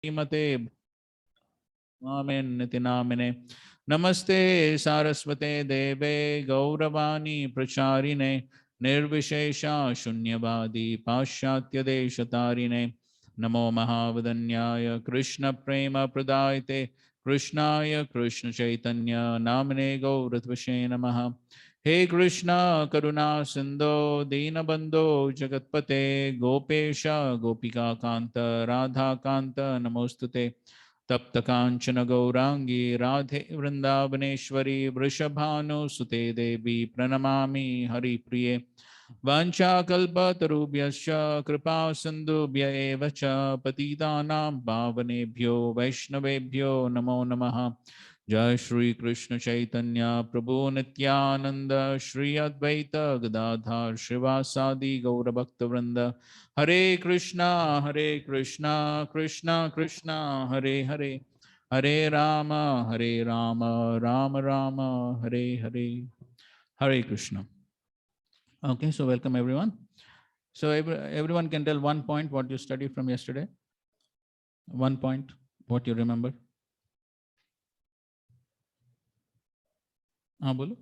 श्रीमते निति नामिने नमस्ते सारस्वते देवे गौरवाणी प्रचारिणे निर्विशेषा शून्यवादी पाश्चात्य देशतारिणे नमो महावदन्याय कृष्ण प्रेम प्रदायते कृष्णाय कृष्ण चैतन्य नामने गौरत्वशे नमः। हे कृष्णा करुणा सिंधो दीनबंधो जगत्पते गोपेश गोपिका कांत राधा कांत नमोस्तुते। तप्त कांचन गौरांगी राधे वृंदावनेश्वरी वृषभानुसुते देवी प्रणमामि हरिप्रिये। वाञ्छाकल्पतरुभ्यश्च कृपा सिन्धुभ्य एव च पतितानां पावनेभ्यो वैष्णवेभ्यो नमो नमः। जय श्री कृष्ण चैतन्य प्रभु नित्यानंद श्री अद्वैत गदाधर श्रीवासादि गौरभक्तवृंद। हरे कृष्णा कृष्णा कृष्णा हरे हरे हरे राम राम राम हरे हरे। हरे Krishna. Okay, so welcome everyone. So everyone can tell one point what you studied from yesterday. One point, what you remember. Bolo.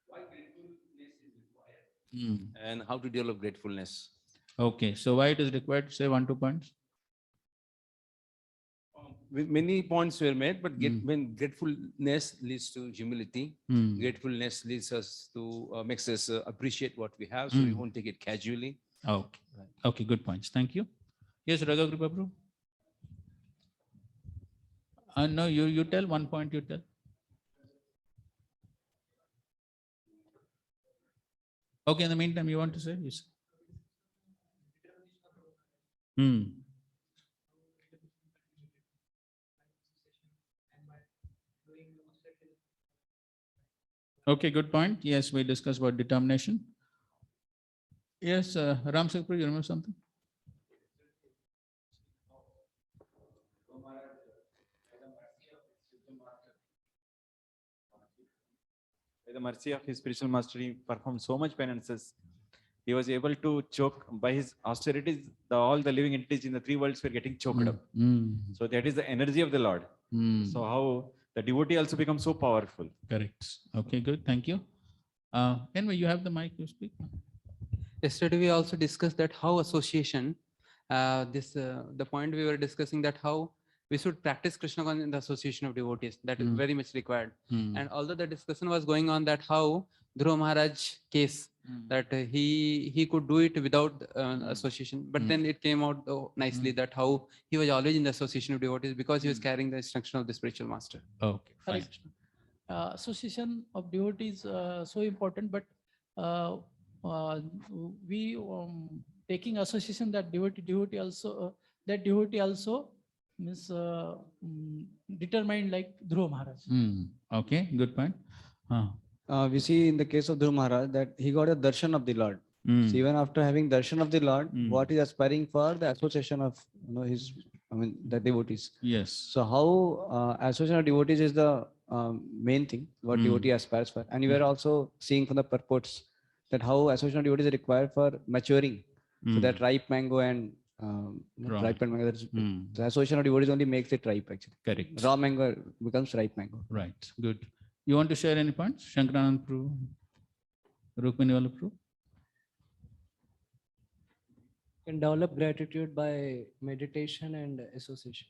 Why gratefulness is required and how to develop gratefulness. Okay, so why it is required? Say 1-2 points. Many points were made, but when gratefulness leads to humility, gratefulness leads us to makes us appreciate what we have, so we won't take it casually. Okay, okay, good points. Thank you. Yes, Raga Kripa Bro. No, you tell 1 point. You tell. Okay, in the meantime, you want to say? Yes. Okay, good point. Yes, we discussed about determination. Yes, Ram Sakpur, you remember something? By the mercy of his spiritual master, he performed so much penances. He was able to choke by his austerities. All the living entities in the three worlds were getting choked up. So that is the energy of the Lord. So how the devotee also becomes so powerful. Correct. Okay, good. Thank you. Anyway, you have the mic to speak. Yesterday we also discussed that how association, the point we were discussing that how we should practice Krishna consciousness in the association of devotees. That is very much required. And although the discussion was going on that how Dhruva Maharaj case, that he could do it without association, but then it came out nicely that how he was always in the association of devotees because he was carrying the instruction of the spiritual master. Okay, fine. Association of devotees so important, but we taking association that devotee also means determined like Dhruva Maharaj. Okay, good point. We see in the case of Dhruva Maharaj that he got a darshan of the Lord. So even after having darshan of the Lord, what is aspiring for the association of the devotees. Yes. So how association of devotees is the main thing what devotee aspires for, and we are also seeing from the purports that how association of devotees is required for maturing, so that ripe mango and ripened mango. The association of devotees only makes it ripe actually. Correct. Raw mango becomes ripe mango. Right. Good. You want to share any points? Shankaranand Prabhu, Rukmini Prabhu. Can develop gratitude by meditation and association.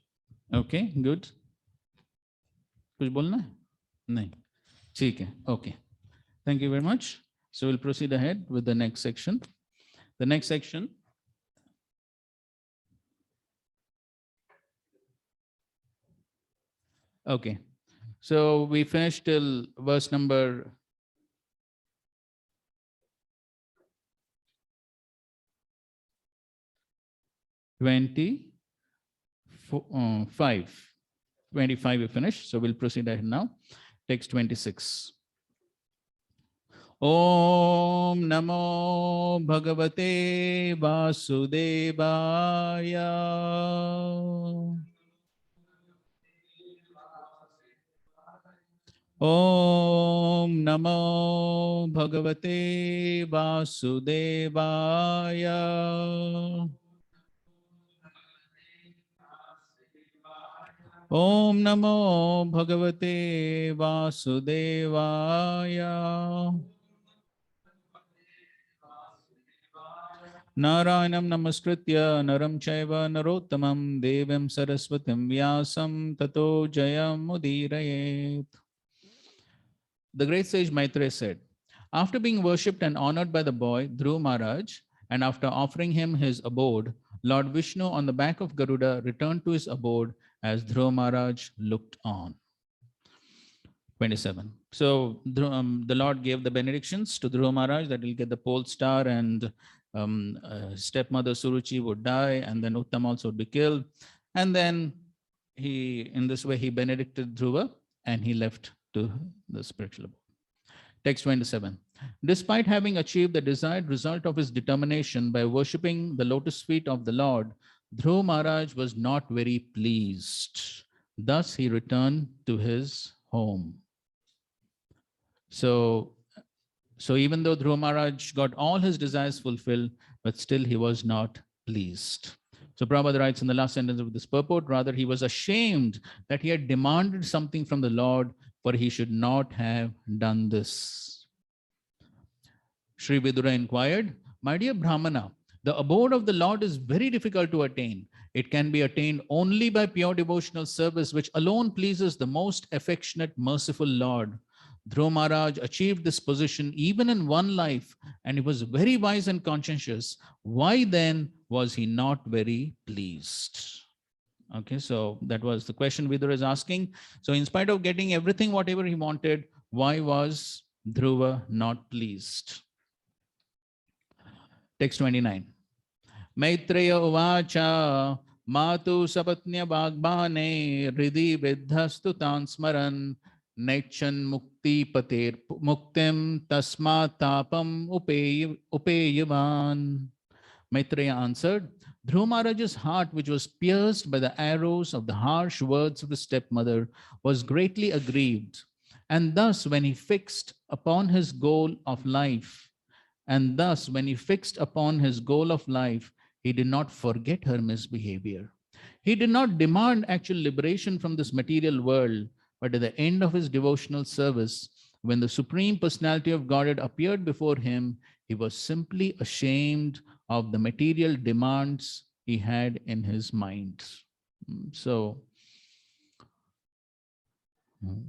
Okay, good. कुछ बोलना है? नहीं. ठीक है. Okay. Thank you very much. So we'll proceed ahead with the next section. The next section. Okay. So we finished till verse number 25. 25 we finished. So we'll proceed ahead now. Text 26. Om Namo Bhagavate Vasudevaya. Om Namo Bhagavate Vasudevaya. Om Namo Bhagavate Vasudevaya. Narayanam Namaskritya Naram Chaiva Narottamam Devim Saraswatim Vyasam Tato Jayam Udirayet. The great sage Maitreya said, after being worshipped and honored by the boy Dhruva Maharaj, and after offering him his abode, Lord Vishnu on the back of Garuda returned to his abode as Dhruva Maharaj looked on. 27. So the Lord gave the benedictions to Dhruva Maharaj that he'll get the pole star, and stepmother Suruchi would die, and then Uttam also would be killed. And then in this way, he benedicted Dhruva and he left to the spiritual abode. Text 27. Despite having achieved the desired result of his determination by worshipping the lotus feet of the Lord, Dhruva Maharaj was not very pleased. Thus, he returned to his home. So even though Dhruva Maharaj got all his desires fulfilled, but still he was not pleased. So Prabhupada writes in the last sentence of this purport, rather he was ashamed that he had demanded something from the Lord, for he should not have done this. Sri Vidura inquired, my dear Brahmana, the abode of the Lord is very difficult to attain. It can be attained only by pure devotional service, which alone pleases the most affectionate, merciful Lord. Dhruva Maharaj achieved this position even in one life, and he was very wise and conscientious. Why then was he not very pleased? Okay, so that was the question Vidura is asking. So in spite of getting everything, whatever he wanted, why was Dhruva not pleased? Text 29. Maitreya uvacha matu sapatnya bhagbane hridi viddhastu tan smaran nechan mukti pater muktim tasmat tapam upeyavan. Maitreya answered, Dhruva Maharaj's heart, which was pierced by the arrows of the harsh words of the stepmother, was greatly aggrieved. And thus, when he fixed upon his goal of life, he did not forget her misbehavior. He did not demand actual liberation from this material world, but at the end of his devotional service, when the Supreme Personality of Godhead appeared before him, he was simply ashamed of the material demands he had in his mind. So,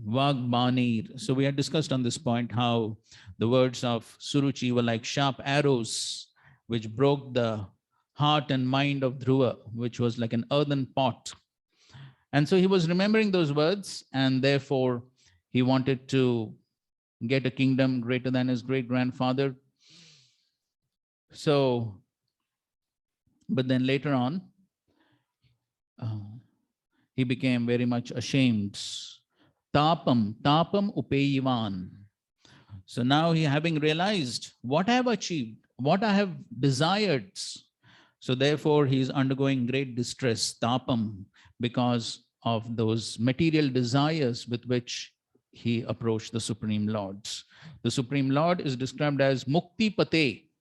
Vagbanir. So we had discussed on this point how the words of Suruchi were like sharp arrows which broke the heart and mind of Dhruva, which was like an earthen pot. And so he was remembering those words, and therefore he wanted to get a kingdom greater than his great-grandfather. So, but then later on, he became very much ashamed. Tapam upeyivan. So now he, having realized what I have achieved, what I have desired, so therefore he is undergoing great distress, tapam, because of those material desires with which he approached the Supreme Lord. The Supreme Lord is described as mukti pate.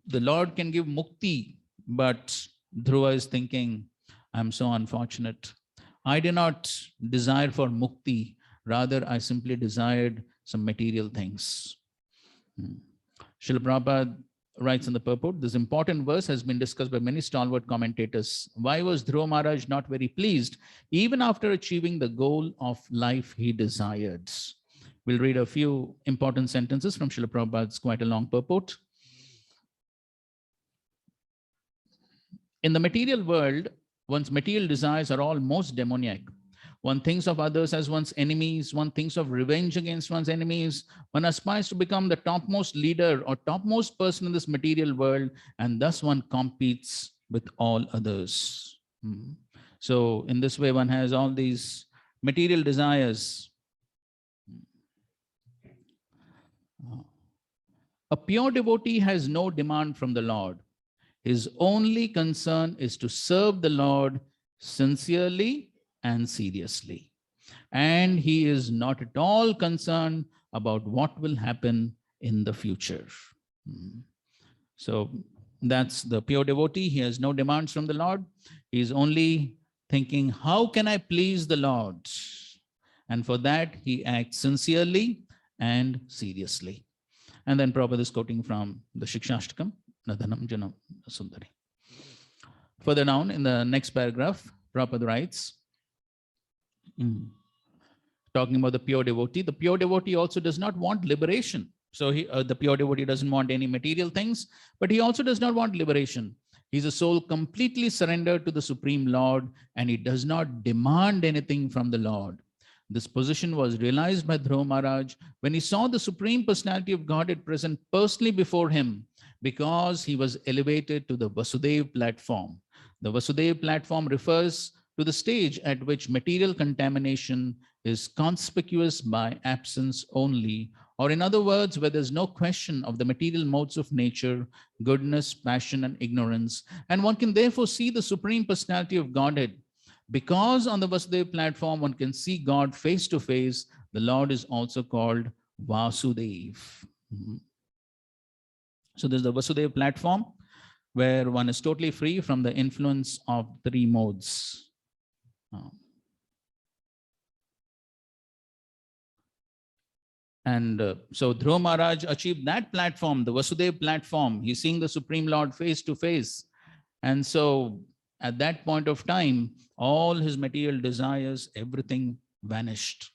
The Lord can give mukti, but Dhruva is thinking, I'm so unfortunate. I did not desire for mukti, rather I simply desired some material things. Srila Prabhupada writes in the purport, this important verse has been discussed by many stalwart commentators. Why was Dhruva Maharaj not very pleased, even after achieving the goal of life he desired? We'll read a few important sentences from Srila Prabhupada's quite a long purport. In the material world, one's material desires are all most demoniac. One thinks of others as one's enemies. One thinks of revenge against one's enemies. One aspires to become the topmost leader or topmost person in this material world, and thus one competes with all others. So in this way, one has all these material desires. A pure devotee has no demand from the Lord. His only concern is to serve the Lord sincerely and seriously. And he is not at all concerned about what will happen in the future. So that's the pure devotee. He has no demands from the Lord. He is only thinking, how can I please the Lord? And for that, he acts sincerely and seriously. And then Prabhupada is quoting from the Shikshashtakam, Nadhanam Janam Sundari. Further down in the next paragraph, Prabhupada writes, talking about the pure devotee also does not want liberation. So the pure devotee doesn't want any material things, but he also does not want liberation. He's a soul completely surrendered to the Supreme Lord, and he does not demand anything from the Lord. This position was realized by Dhruva Maharaj when he saw the Supreme Personality of Godhead present personally before him, because he was elevated to the Vasudeva platform. The Vasudeva platform refers to the stage at which material contamination is conspicuous by absence only, or in other words, where there's no question of the material modes of nature, goodness, passion, and ignorance, and one can therefore see the Supreme Personality of Godhead. Because on the Vasudeva platform, one can see God face to face, the Lord is also called Vasudev. So there's the Vasudeva platform, where one is totally free from the influence of three modes. So Dhruva Maharaj achieved that platform, the Vasudeva platform. He's seeing the Supreme Lord face to face. And so at that point of time, all his material desires, everything vanished.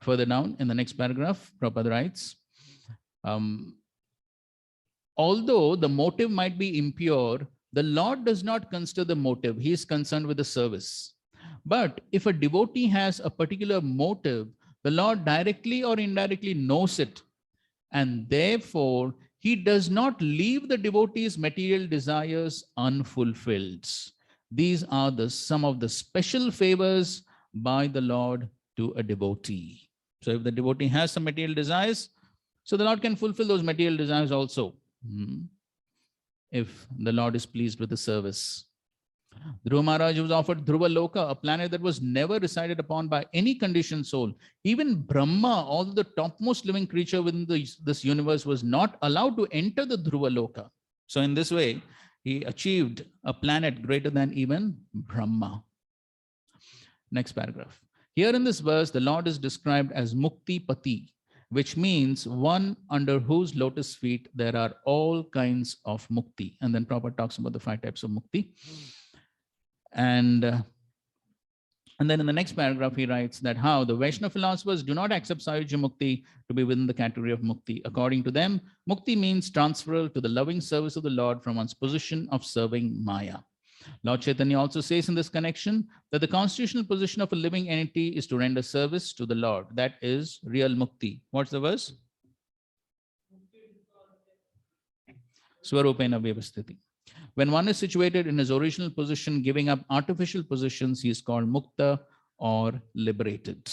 Further down in the next paragraph, Prabhupada writes, although the motive might be impure, the Lord does not consider the motive. He is concerned with the service. But if a devotee has a particular motive, the Lord directly or indirectly knows it. And therefore, he does not leave the devotee's material desires unfulfilled. These are some of the special favors by the Lord to a devotee. So if the devotee has some material desires, so the Lord can fulfill those material desires also, if the Lord is pleased with the service. Dhruva Maharaj was offered Dhruva Loka, a planet that was never resided upon by any conditioned soul. Even Brahma, although the topmost living creature within this universe, was not allowed to enter the Dhruva Loka. So in this way, he achieved a planet greater than even Brahma. Next paragraph. Here in this verse, the Lord is described as Mukti Pati, which means one under whose lotus feet there are all kinds of mukti. And then Prabhupada talks about the 5 types of mukti. And then in the next paragraph, he writes that how the Vaishnava philosophers do not accept Sayujya Mukti to be within the category of Mukti. According to them, Mukti means transferal to the loving service of the Lord from one's position of serving Maya. Lord Chaitanya also says in this connection that the constitutional position of a living entity is to render service to the Lord. That is real Mukti. What's the verse? Swarupena Vyavasthiti. When one is situated in his original position, giving up artificial positions, he is called mukta or liberated.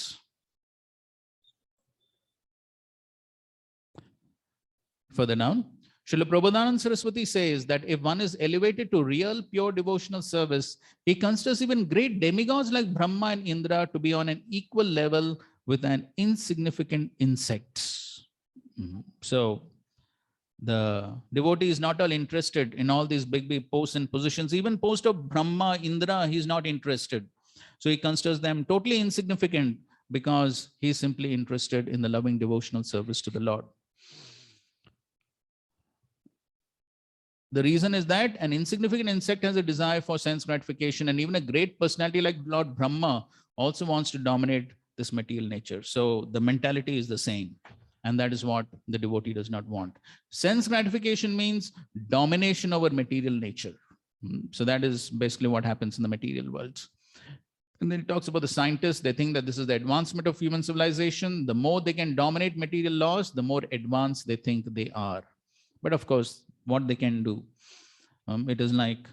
Further down, Srila Prabodhananda Saraswati says that if one is elevated to real pure devotional service, he considers even great demigods like Brahma and Indra to be on an equal level with an insignificant insect. So the devotee is not all interested in all these big posts and positions. Even post of Brahma, Indra, he's not interested. So he considers them totally insignificant because he's simply interested in the loving devotional service to the Lord. The reason is that an insignificant insect has a desire for sense gratification, and even a great personality like Lord Brahma also wants to dominate this material nature. So the mentality is the same. And that is what the devotee does not want. Sense gratification means domination over material nature. So that is basically what happens in the material world. And then it talks about the scientists. They think that this is the advancement of human civilization. The more they can dominate material laws, the more advanced they think they are. But of course, what they can do. It is like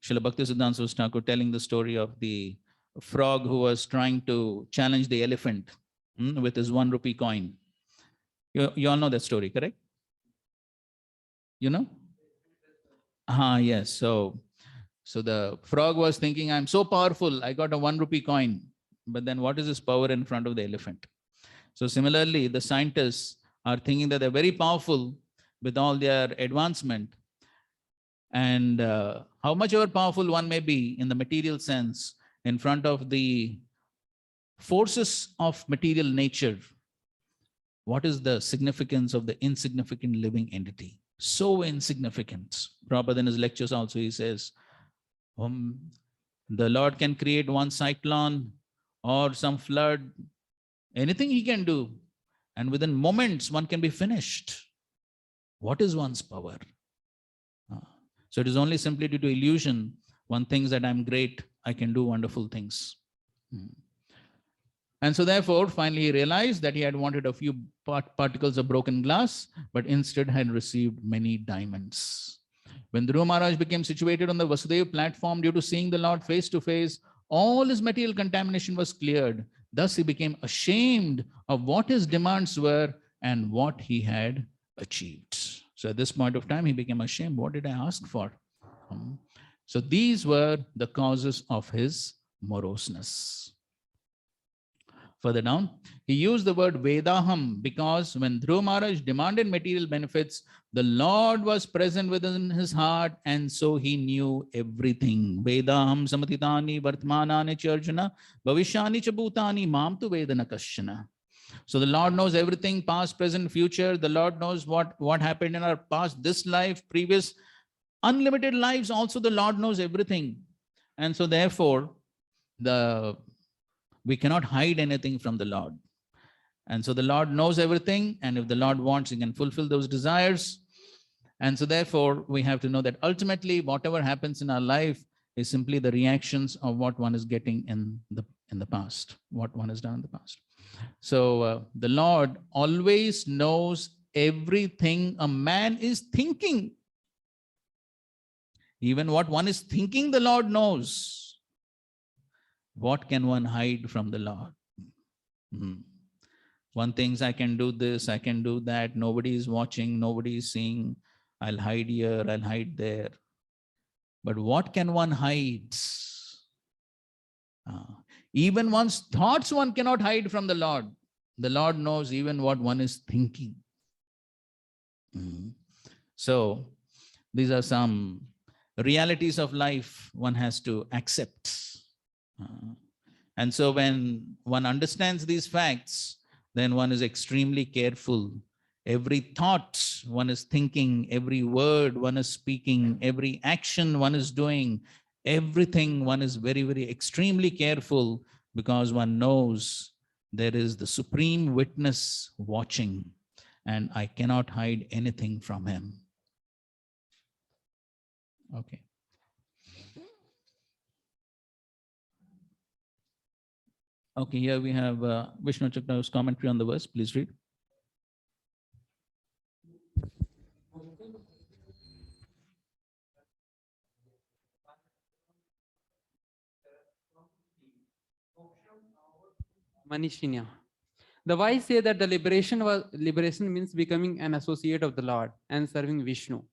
Srila Bhaktisiddhanta Saraswati Thakur telling the story of the frog who was trying to challenge the elephant with his 1 rupee coin. You all know that story, correct? You know? Yes. So the frog was thinking, I'm so powerful, I got a 1 rupee coin. But then what is his power in front of the elephant? So similarly, the scientists are thinking that they're very powerful with all their advancement. And how much ever powerful one may be in the material sense, in front of the forces of material nature, what is the significance of the insignificant living entity? So insignificant. Prabhupada in his lectures also, he says, the Lord can create one cyclone or some flood, anything he can do. And within moments, one can be finished. What is one's power? So it is only simply due to illusion. One thinks that I'm great, I can do wonderful things. And so therefore, finally he realized that he had wanted a few particles of broken glass, but instead had received many diamonds. When Dhruva Maharaj became situated on the Vasudeva platform due to seeing the Lord face to face, all his material contamination was cleared. Thus he became ashamed of what his demands were and what he had achieved. So at this point of time, he became ashamed. What did I ask for? So these were the causes of his moroseness. Further down, he used the word Vedaham because when Dhruva Maharaj demanded material benefits, the Lord was present within his heart, and so he knew everything. Vedaham samatitani vartmanani charjuna bhavishyani chabhutani mam tu vedana kashana. So the Lord knows everything, past, present, future. The Lord knows what happened in our past, this life, previous, unlimited lives. Also, the Lord knows everything. And so therefore, we cannot hide anything from the Lord. And so the Lord knows everything. And if the Lord wants, he can fulfill those desires. And so therefore, we have to know that ultimately, whatever happens in our life is simply the reactions of what one is getting in the past, what one has done in the past. So the Lord always knows everything a man is thinking. Even what one is thinking, the Lord knows. What can one hide from the Lord? One thinks, I can do this, I can do that. Nobody is watching, nobody is seeing. I'll hide here, I'll hide there. But what can one hide? Even one's thoughts one cannot hide from the Lord. The Lord knows even what one is thinking. So these are some realities of life one has to accept. And so when one understands these facts, then one is extremely careful. Every thought one is thinking, every word one is speaking, every action one is doing, everything one is very, very extremely careful, because one knows there is the supreme witness watching, and I cannot hide anything from him. Okay. Okay, here we have Vishnu Chakra's commentary on the verse. Please read. Manishinya. The wise say that the liberation means becoming an associate of the Lord and serving Vishnu.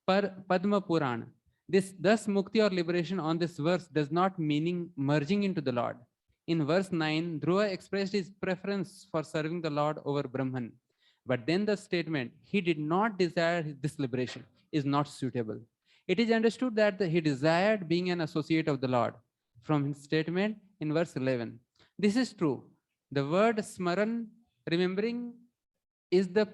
Per Padma Puran, thus mukti or liberation on this verse does not mean merging into the Lord. In verse 9, Dhruva expressed his preference for serving the Lord over Brahman. But then the statement, he did not desire this liberation, is not suitable. It is understood that he desired being an associate of the Lord from his statement in verse 11. This is true. The word smaran, remembering, is the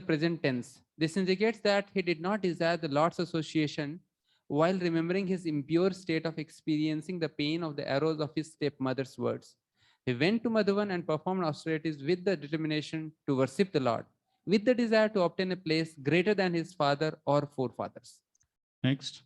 present tense. This indicates that he did not desire the Lord's association while remembering his impure state of experiencing the pain of the arrows of his stepmother's words. He went to Madhuvan and performed austerities with the determination to worship the Lord, with the desire to obtain a place greater than his father or forefathers. Next.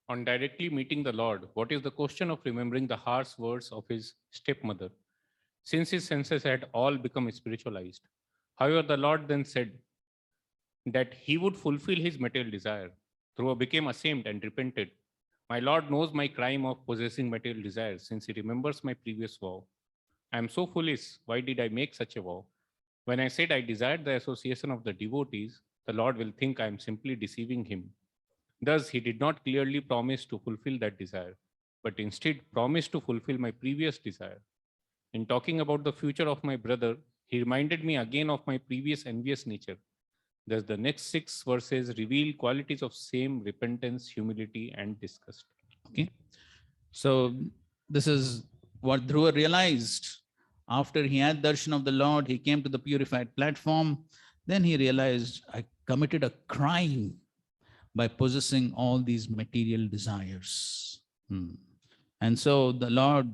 On directly meeting the Lord, what is the question of remembering the harsh words of his stepmother, since his senses had all become spiritualized? However, the Lord then said that he would fulfill his material desire. Dhruva became ashamed and repented. My Lord knows my crime of possessing material desires, since he remembers my previous vow. I am so foolish. Why did I make such a vow? When I said I desired the association of the devotees, the Lord will think I am simply deceiving him. Thus, he did not clearly promise to fulfill that desire, but instead promised to fulfill my previous desire. In talking about the future of my brother, he reminded me again of my previous envious nature. Thus, the next 6 verses reveal qualities of same repentance, humility, and disgust. Okay. So this is what Dhruva realized. After he had darshan of the Lord, he came to the purified platform. Then he realized, I committed a crime by possessing all these material desires. And so the Lord,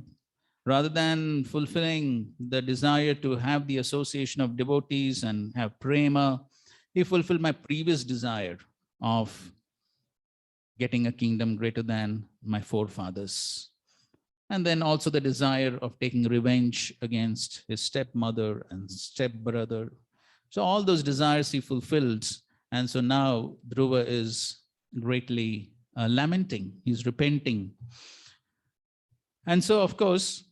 rather than fulfilling the desire to have the association of devotees and have prema, he fulfilled my previous desire of getting a kingdom greater than my forefathers. And then also the desire of taking revenge against his stepmother and stepbrother. So all those desires he fulfilled. And so now Dhruva is greatly lamenting, he's repenting. And so, of course,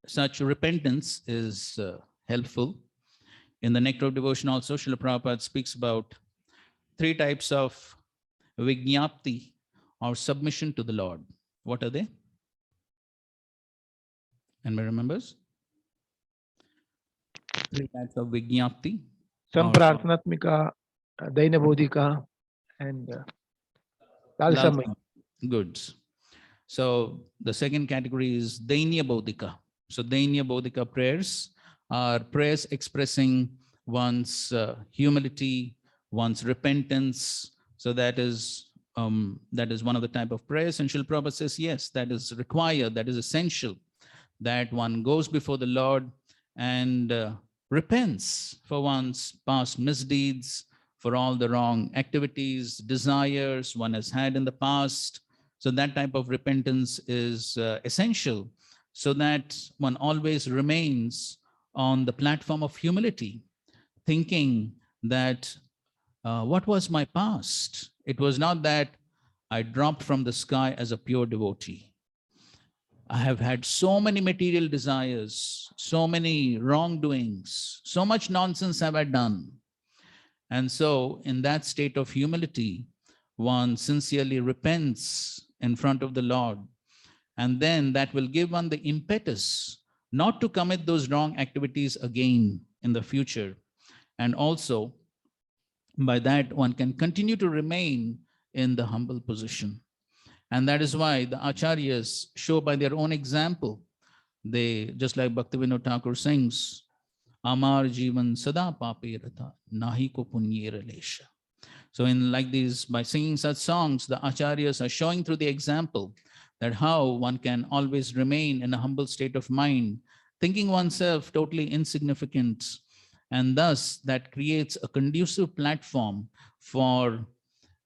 such repentance is helpful. In the Nectar of Devotion also, Srila Prabhupada speaks about 3 types of vignapti or submission to the Lord. What are they? Anybody remembers? 3 types of vignapti. Samprarthnatmika, Dainabodhika, and Lalsamaya. Good. So the second category is Dainya Bodhika. So Dainya Bodhika prayers are prayers expressing one's humility, one's repentance. So that is one of the type of prayers. And Srila Prabhupada says, yes, that is required, that is essential, that one goes before the Lord and repents for one's past misdeeds, for all the wrong activities, desires one has had in the past. So that type of repentance is essential so that one always remains on the platform of humility, thinking that what was my past? It was not that I dropped from the sky as a pure devotee. I have had so many material desires, so many wrongdoings, so much nonsense have I done. And so in that state of humility, one sincerely repents in front of the Lord. And then that will give one the impetus not to commit those wrong activities again in the future. And also, by that, one can continue to remain in the humble position. And that is why the acharyas show by their own example. They, just like Bhaktivinoda Thakur sings, Amar Jivan Sada Pape Rata, Nahi ko Punyera Lesha. So in like these, by singing such songs, the acharyas are showing through the example that how one can always remain in a humble state of mind, thinking oneself totally insignificant. And thus that creates a conducive platform for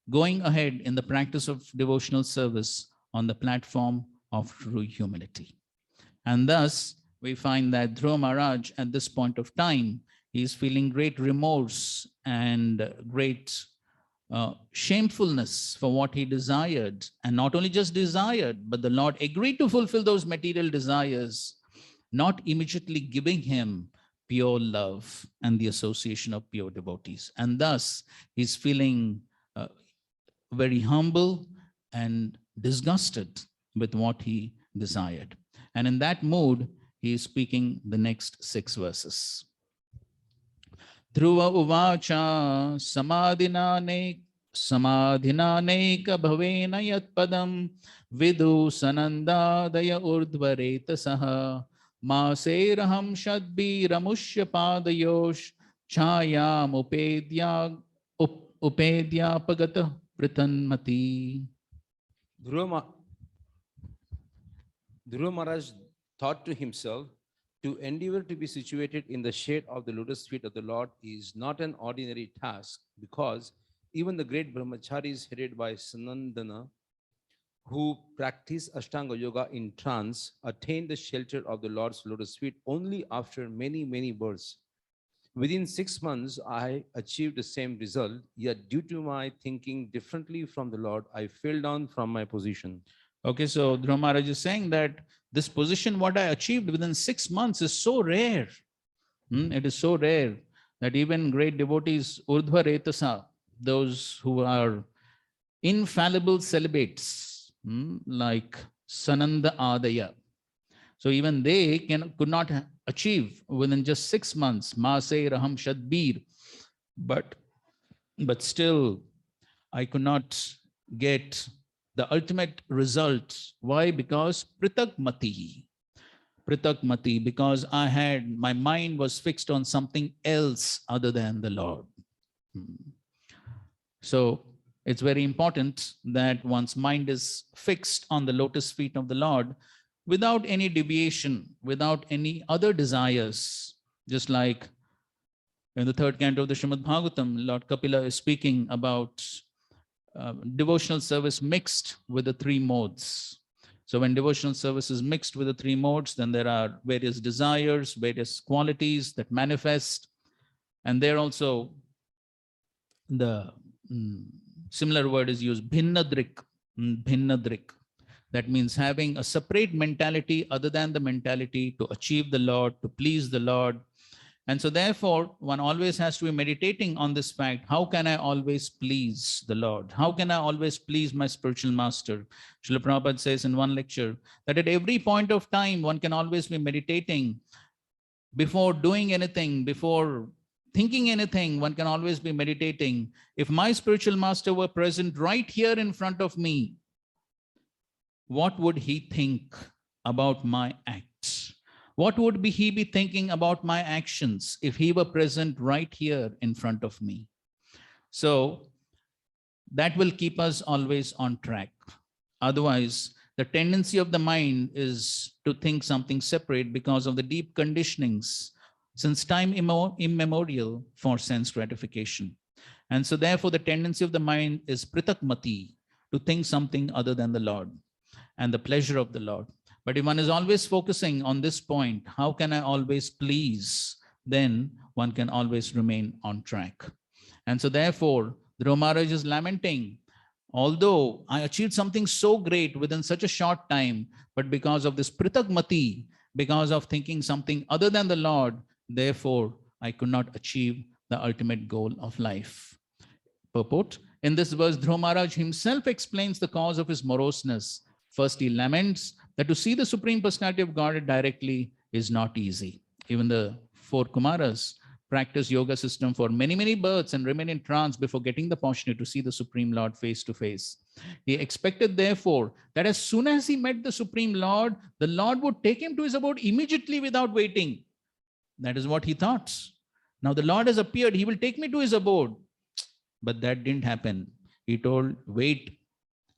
going ahead in the practice of devotional service on the platform of true humility. And thus we find that Dhruva Maharaj at this point of time, he is feeling great remorse and great shamefulness for what he desired, and not only just desired, but the Lord agreed to fulfill those material desires, not immediately giving him pure love and the association of pure devotees. And thus he's feeling very humble and disgusted with what he desired. And in that mood, he is speaking the next 6 verses. Dhruva uvacha samadhinaneka bhavena yat padam vidu sanandadaya urdhvaretasaha maseraham shadbiramushya padayosh chayam upedyapagata pritanmati. Dhruva Maharaj thought to himself, to endeavor to be situated in the shade of the lotus feet of the Lord is not an ordinary task, because even the great brahmacharis headed by Sanandana, who practice Ashtanga Yoga in trance, attain the shelter of the Lord's lotus feet only after many, many births. Within 6 months, I achieved the same result, yet due to my thinking differently from the Lord, I fell down from my position. Okay, so Dhruva Maharaj is saying that this position, what I achieved within 6 months, is so rare. It is so rare that even great devotees, Urdhva Retasa, those who are infallible celibates, like Sananda Adaya, So even they could not achieve within just 6 months. Maase Raham Shadbir. But still, I could not get the ultimate result. Why? Because Pritak Mati. Pritak Mati, because my mind was fixed on something else other than the Lord. So it's very important that one's mind is fixed on the lotus feet of the Lord without any deviation, without any other desires. Just like in the third canto of the Srimad Bhagavatam, Lord Kapila is speaking about devotional service mixed with the three modes. So when devotional service is mixed with the three modes, then there are various desires, various qualities that manifest. And there also the similar word is used, bhinnadrik. Bhinnadrik. That means having a separate mentality other than the mentality to achieve the Lord, to please the Lord. And so therefore, one always has to be meditating on this fact. How can I always please the Lord? How can I always please my spiritual master? Srila Prabhupada says in one lecture that at every point of time, one can always be meditating. Before doing anything, before thinking anything, one can always be meditating. If my spiritual master were present right here in front of me, what would he think about my acts? What would he be thinking about my actions if he were present right here in front of me? So that will keep us always on track. Otherwise, the tendency of the mind is to think something separate because of the deep conditionings since time immemorial for sense gratification. And so therefore, the tendency of the mind is pritakmati, to think something other than the Lord and the pleasure of the Lord. But if one is always focusing on this point, how can I always please? Then one can always remain on track. And so therefore, Dhruva Maharaj is lamenting, although I achieved something so great within such a short time, but because of this pritagmati, because of thinking something other than the Lord, therefore I could not achieve the ultimate goal of life. Purport. In this verse, Dhruva Maharaj himself explains the cause of his moroseness. First, he laments that to see the Supreme Personality of Godhead directly is not easy. Even the 4 Kumaras practice yoga system for many, many births and remain in trance before getting the opportunity to see the Supreme Lord face to face. He expected, therefore, that as soon as he met the Supreme Lord, the Lord would take him to his abode immediately without waiting. That is what he thought. Now the Lord has appeared, he will take me to his abode. But that didn't happen. He told, wait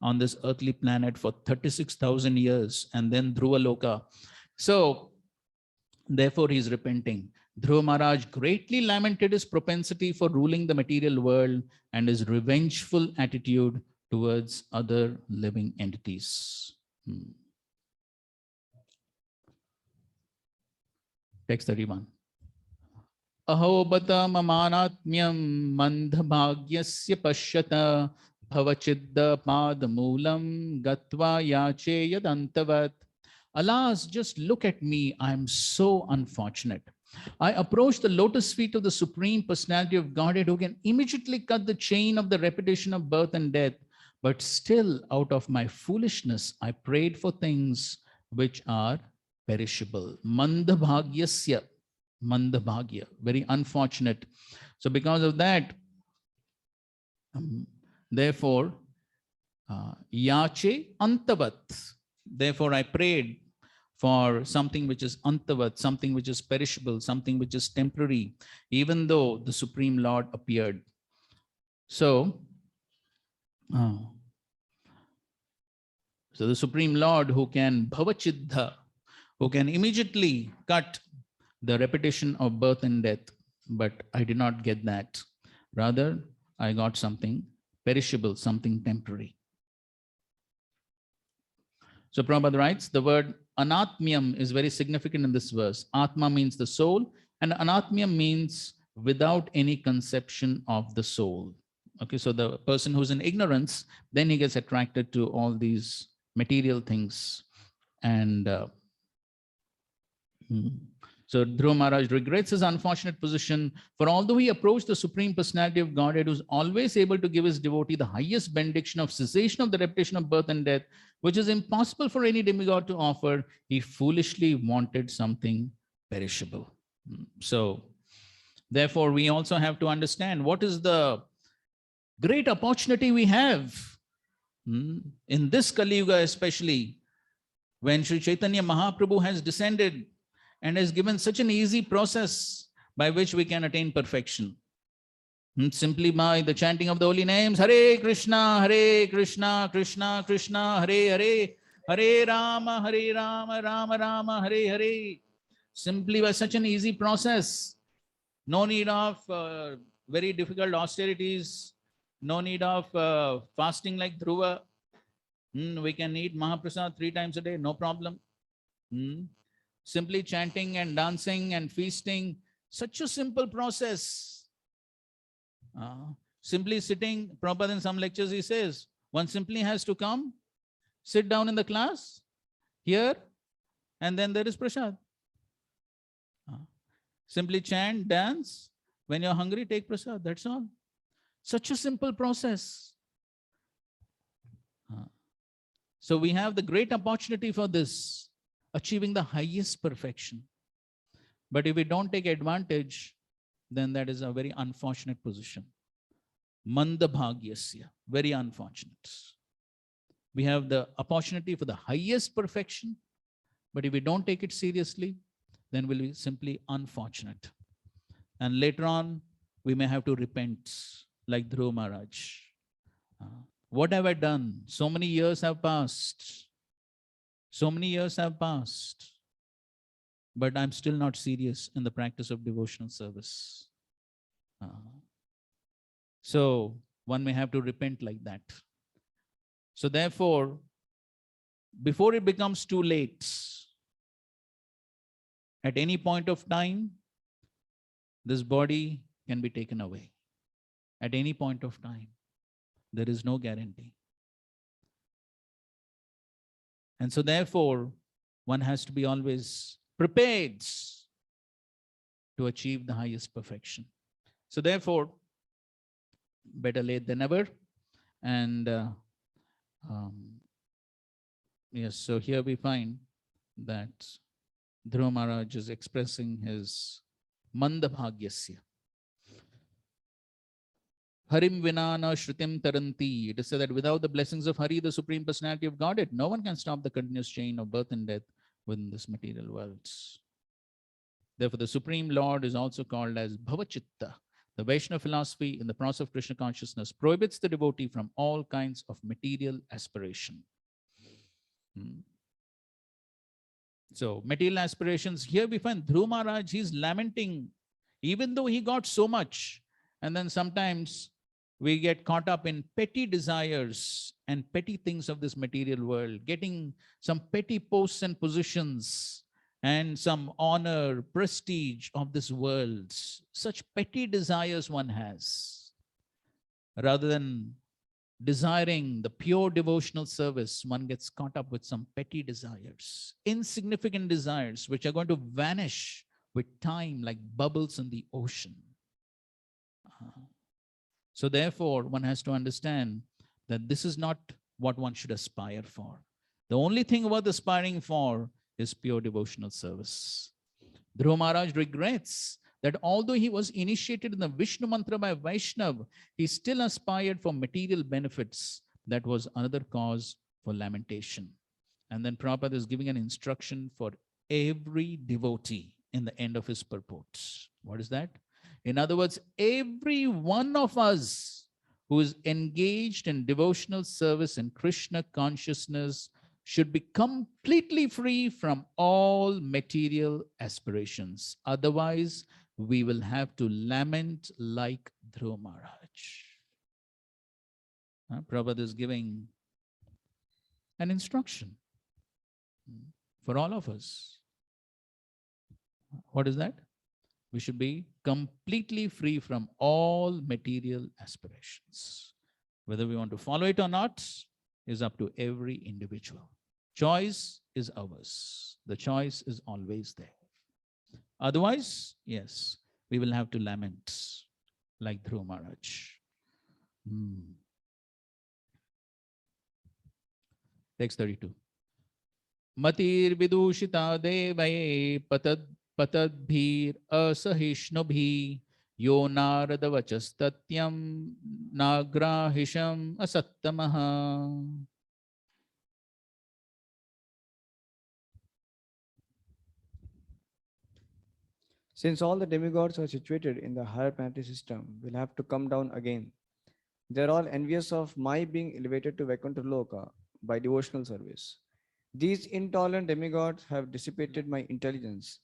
on this earthly planet for 36,000 years and then Dhruva Loka. So therefore he is repenting. Dhruva Maharaj greatly lamented his propensity for ruling the material world and his revengeful attitude towards other living entities. Text 31. Aho bata mamanatmyam mandhabhagyasya pashyata bhavachidda padamulam gatva yache yadantavat. Alas, just look at me. I am so unfortunate. I approach the lotus feet of the Supreme Personality of Godhead who can immediately cut the chain of the repetition of birth and death. But still, out of my foolishness, I prayed for things which are perishable. Mandabhagyasya. Mandabhagya, very unfortunate. So because of that, therefore, yache antavat. Therefore, I prayed for something which is antavat, something which is perishable, something which is temporary, even though the Supreme Lord appeared. So the Supreme Lord who can bhavachiddha, who can immediately cut the repetition of birth and death, but I did not get that. Rather, I got something perishable, something temporary. So Prabhupada writes, the word anatmyam is very significant in this verse. Atma means the soul, and anatmyam means without any conception of the soul. Okay, so the person who's in ignorance, then he gets attracted to all these material things. And so Dhruva Maharaj regrets his unfortunate position, for although he approached the Supreme Personality of Godhead, who's always able to give his devotee the highest benediction of cessation of the repetition of birth and death, which is impossible for any demigod to offer, he foolishly wanted something perishable. So, therefore, we also have to understand what is the great opportunity we have in this Kali Yuga, especially when Sri Chaitanya Mahaprabhu has descended and has given such an easy process by which we can attain perfection. Simply by the chanting of the holy names, Hare Krishna, Krishna Krishna, Hare Hare, Hare Rama, Rama Rama, Hare Hare. Simply by such an easy process. No need of very difficult austerities. No need of fasting like Dhruva. We can eat Mahaprasad 3 times a day, no problem. Simply chanting and dancing and feasting. Such a simple process. Simply sitting, Prabhupada in some lectures he says, one simply has to come, sit down in the class, hear, and then there is prasad. Simply chant, dance. When you're hungry, take prasad, that's all. Such a simple process. So we have the great opportunity for this, achieving the highest perfection. But if we don't take advantage, then that is a very unfortunate position. Mandabhagyasya, very unfortunate. We have the opportunity for the highest perfection, but if we don't take it seriously, then we'll be simply unfortunate. And later on, we may have to repent, like Dhruva Maharaj. What have I done? So many years have passed. So many years have passed. But I'm still not serious in the practice of devotional service. So one may have to repent like that. So therefore, before it becomes too late, at any point of time, this body can be taken away. At any point of time, there is no guarantee. And so therefore, one has to be always prepared to achieve the highest perfection. So therefore, better late than never. And yes, so here we find that Dhruva Maharaj is expressing his mandabhagyasya. Harim vinana shrutim taranti. It is said that without the blessings of Hari, the Supreme Personality of Godhead, no one can stop the continuous chain of birth and death within this material world. Therefore, the Supreme Lord is also called as Bhavachitta. The Vaishnava philosophy in the process of Krishna consciousness prohibits the devotee from all kinds of material aspiration. So, material aspirations, here we find Dhruva Maharaj, he's lamenting, even though he got so much, and then sometimes we get caught up in petty desires and petty things of this material world, getting some petty posts and positions and some honor, prestige of this world. Such petty desires one has. Rather than desiring the pure devotional service, one gets caught up with some petty desires, insignificant desires, which are going to vanish with time like bubbles in the ocean. So therefore, one has to understand that this is not what one should aspire for. The only thing worth aspiring for is pure devotional service. Dhruva Maharaj regrets that although he was initiated in the Vishnu mantra by Vaishnav, he still aspired for material benefits. That was another cause for lamentation. And then Prabhupada is giving an instruction for every devotee in the end of his purport. What is that? In other words, every one of us who is engaged in devotional service and Krishna consciousness should be completely free from all material aspirations. Otherwise, we will have to lament like Dhruva Maharaj. Prabhupada is giving an instruction for all of us. What is that? We should be completely free from all material aspirations. Whether we want to follow it or not is up to every individual. Choice is ours. The choice is always there. Otherwise, yes, we will have to lament like Dhruva Maharaj. Text 32. Matir vidusita devaye patadbhir asahishnubhi yo naradavachastatyam nagrahisham asattamaha. Since all the demigods are situated in the higher planetary system, will have to come down again. They are all envious of my being elevated to Vaikuntha Loka by devotional service. These intolerant demigods have dissipated my intelligence,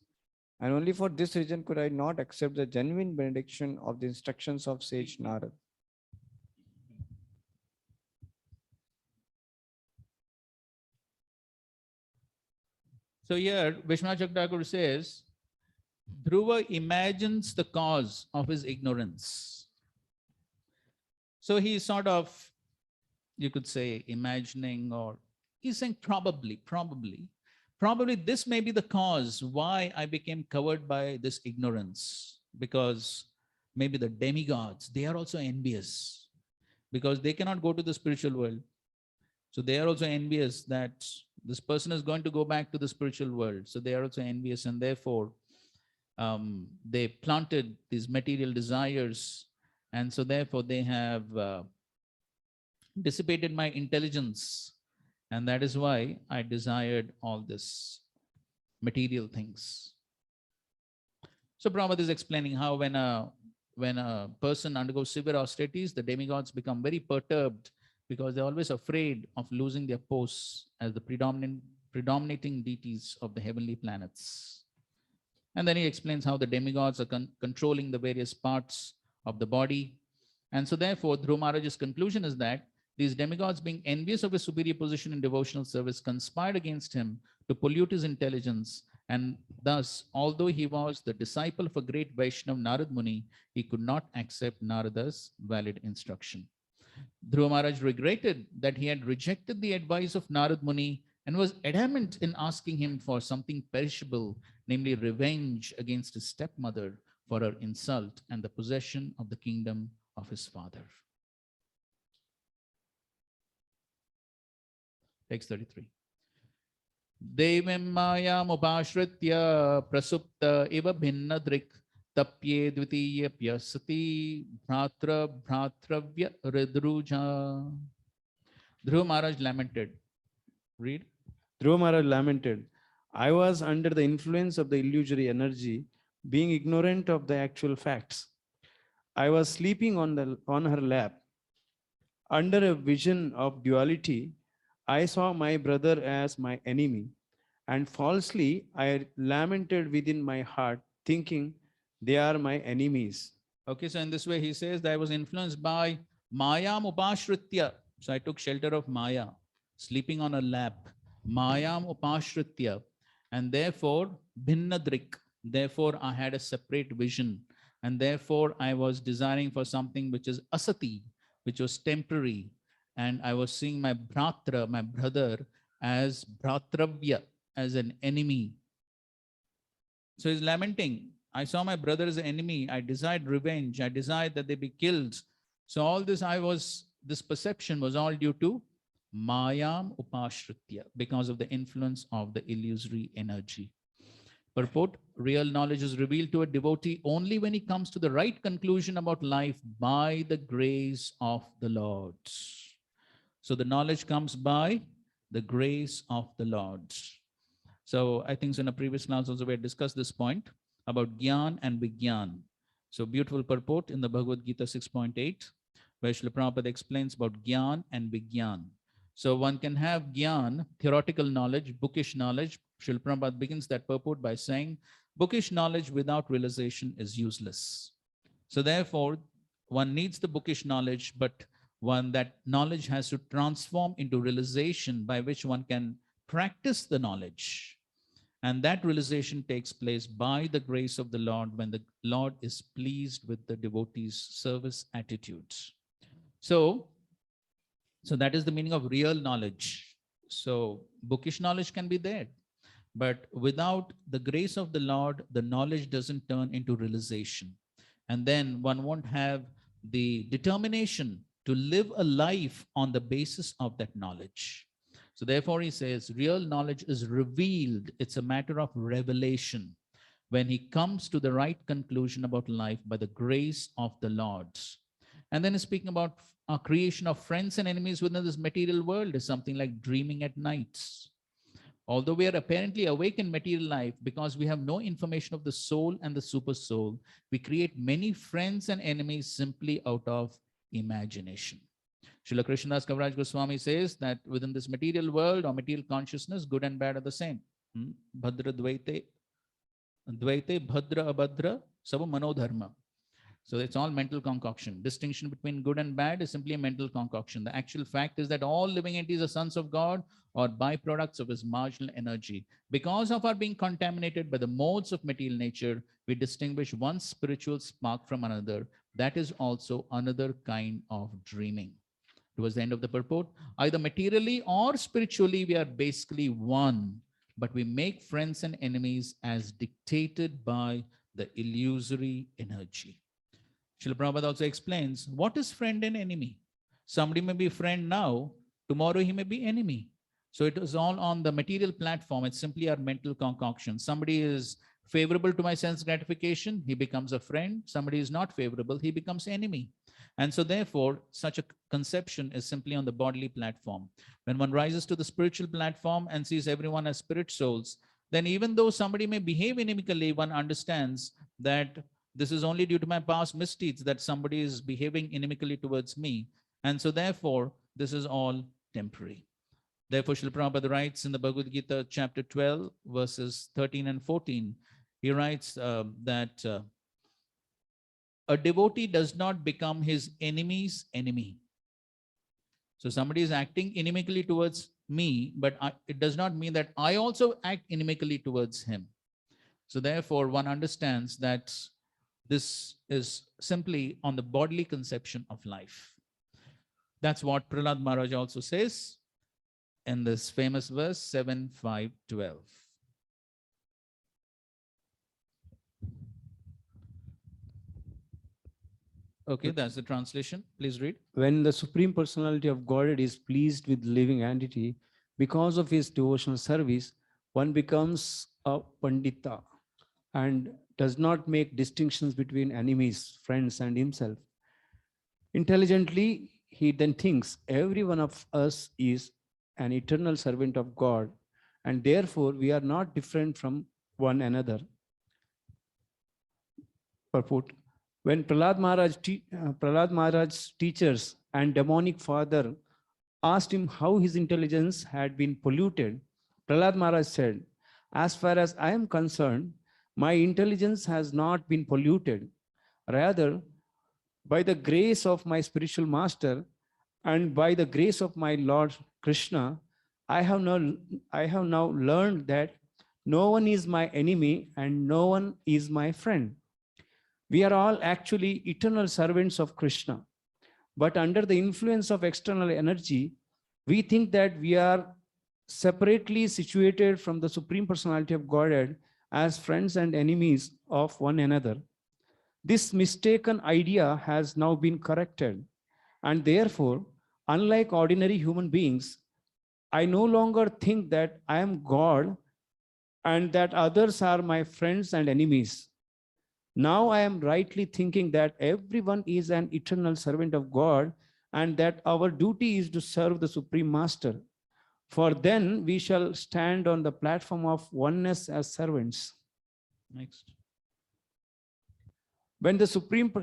and only for this reason could I not accept the genuine benediction of the instructions of sage Narad. So here, Vishwanath Chakravarti says, Dhruva imagines the cause of his ignorance. So he's sort of, you could say, imagining, or he's saying probably this may be the cause why I became covered by this ignorance, because maybe the demigods, they are also envious because they cannot go to the spiritual world. So they are also envious that this person is going to go back to the spiritual world. So they are also envious, and therefore they planted these material desires. And so therefore they have dissipated my intelligence. And that is why I desired all this material things. So Prabhupada is explaining how when a person undergoes severe austerities, the demigods become very perturbed because they're always afraid of losing their posts as the predominating deities of the heavenly planets. And then he explains how the demigods are controlling the various parts of the body. And so therefore, Dhruva Maharaj's conclusion is that these demigods, being envious of his superior position in devotional service, conspired against him to pollute his intelligence. And thus, although he was the disciple of a great Vaishnava, Narad Muni, he could not accept Narada's valid instruction. Dhruva Maharaj regretted that he had rejected the advice of Narad Muni and was adamant in asking him for something perishable, namely revenge against his stepmother for her insult and the possession of the kingdom of his father. Text 33. Devim mayam upashritya prasupta iva bhinnadrik tapye dvitiyapya sati bhratravya ridruja. Dhruva Maharaj lamented. Read. Dhruva Maharaj lamented, I was under the influence of the illusory energy, being ignorant of the actual facts. I was sleeping on her lap. Under a vision of duality, I saw my brother as my enemy, and falsely I lamented within my heart, thinking they are my enemies. Okay, so in this way he says that I was influenced by Mayam Upashritya. So I took shelter of Maya, sleeping on a lap. Mayam Upashritya. And therefore, Bhinnadrik. Therefore, I had a separate vision. And therefore, I was desiring for something which is asati, which was temporary. And I was seeing my bratra, my brother, as bratravya, as an enemy. So he's lamenting. I saw my brother as an enemy. I desired revenge. I desired that they be killed. So all this this perception was all due to Mayam Upashritya, because of the influence of the illusory energy. Purport, real knowledge is revealed to a devotee only when he comes to the right conclusion about life by the grace of the Lord. So the knowledge comes by the grace of the Lord. So I think in a previous class also we had discussed this point about Gyan and Vigyan. So beautiful purport in the Bhagavad Gita 6.8, where Srila Prabhupada explains about Gyan and Vigyan. So one can have Gyan, theoretical knowledge, bookish knowledge. Srila Prabhupada begins that purport by saying, bookish knowledge without realization is useless. So therefore, one needs the bookish knowledge, but that knowledge has to transform into realization by which one can practice the knowledge. And that realization takes place by the grace of the Lord when the Lord is pleased with the devotee's service attitudes. So that is the meaning of real knowledge. So bookish knowledge can be there, but without the grace of the Lord, the knowledge doesn't turn into realization. And then one won't have the determination to live a life on the basis of that knowledge. So therefore he says, real knowledge is revealed. It's a matter of revelation when he comes to the right conclusion about life by the grace of the Lord. And then he's speaking about our creation of friends and enemies within this material world is something like dreaming at nights. Although we are apparently awake in material life, because we have no information of the soul and the super soul, we create many friends and enemies simply out of imagination. Srila Krishnadas Kaviraj Goswami says that within this material world or material consciousness, good and bad are the same. Bhadra Dvaite, Dvaite, Bhadra Abhadra, Sava Manodharma. So it's all mental concoction. Distinction between good and bad is simply a mental concoction. The actual fact is that all living entities are sons of God or byproducts of his marginal energy. Because of our being contaminated by the modes of material nature, we distinguish one spiritual spark from another. That is also another kind of dreaming. Towards the end of the purport, either materially or spiritually, we are basically one, but we make friends and enemies as dictated by the illusory energy. Srila Prabhupada also explains, what is friend and enemy? Somebody may be friend now, tomorrow he may be enemy. So it is all on the material platform. It's simply our mental concoction. Somebody is favorable to my sense gratification, he becomes a friend. Somebody is not favorable, he becomes enemy. And so therefore, such a conception is simply on the bodily platform. When one rises to the spiritual platform and sees everyone as spirit souls, then even though somebody may behave inimically, one understands that this is only due to my past misdeeds that somebody is behaving inimically towards me. And so therefore, this is all temporary. Therefore, Srila Prabhupada writes in the Bhagavad Gita, chapter 12, verses 13 and 14, he writes that a devotee does not become his enemy's enemy. So somebody is acting inimically towards me, but it does not mean that I also act inimically towards him. So therefore, one understands that this is simply on the bodily conception of life. That's what Prahlad Maharaj also says in this famous verse 7:5:12. Okay, that's the translation. Please read. When the Supreme Personality of Godhead is pleased with living entity, because of his devotional service, one becomes a Pandita and does not make distinctions between enemies, friends, and himself. Intelligently, he then thinks every one of us is an eternal servant of God, and therefore we are not different from one another. Purport. When Prahlad Maharaj's teachers and demonic father asked him how his intelligence had been polluted, Prahlad Maharaj said, as far as I am concerned, my intelligence has not been polluted. Rather, by the grace of my spiritual master and by the grace of my Lord Krishna, I have now learned that no one is my enemy and no one is my friend. We are all actually eternal servants of Krishna. But under the influence of external energy, we think that we are separately situated from the Supreme Personality of Godhead as friends and enemies of one another. This mistaken idea has now been corrected. And therefore, unlike ordinary human beings, I no longer think that I am God and that others are my friends and enemies. Now I am rightly thinking that everyone is an eternal servant of God and that our duty is to serve the Supreme Master. For then we shall stand on the platform of oneness as servants. Next. When the Supreme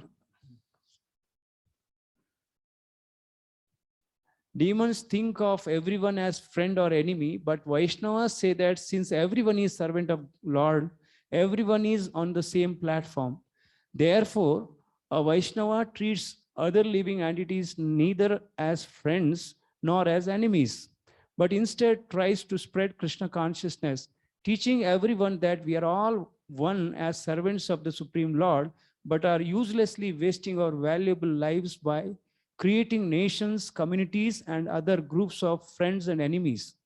Demons think of everyone as friend or enemy, but Vaishnavas say that since everyone is servant of Lord, everyone is on the same platform. Therefore, a Vaishnava treats other living entities neither as friends nor as enemies, but instead tries to spread Krishna consciousness, teaching everyone that we are all one as servants of the Supreme Lord, but are uselessly wasting our valuable lives by creating nations, communities, and other groups of friends and enemies.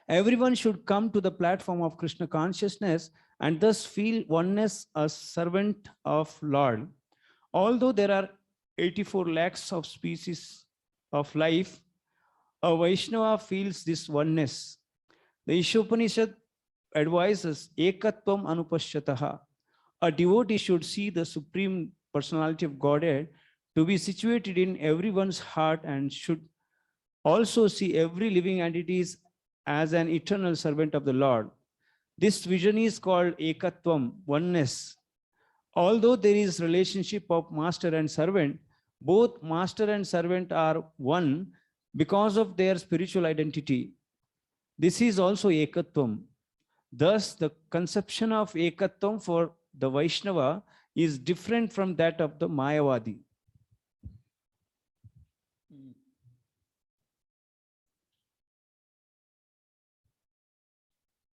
Everyone should come to the platform of Krishna consciousness and thus feel oneness as servant of Lord. Although there are 84 lakhs of species of life, A Vaishnava feels this oneness. The Ishopanishad advises Ekatvam Anupashyataha. A devotee should see the Supreme Personality of Godhead to be situated in everyone's heart and should also see every living entity as an eternal servant of the Lord. This vision is called Ekatvam, oneness. Although there is relationship of master and servant, both master and servant are one because of their spiritual identity. This is also Ekatvam. Thus, the conception of Ekatvam for the Vaishnava is different from that of the Mayavadi.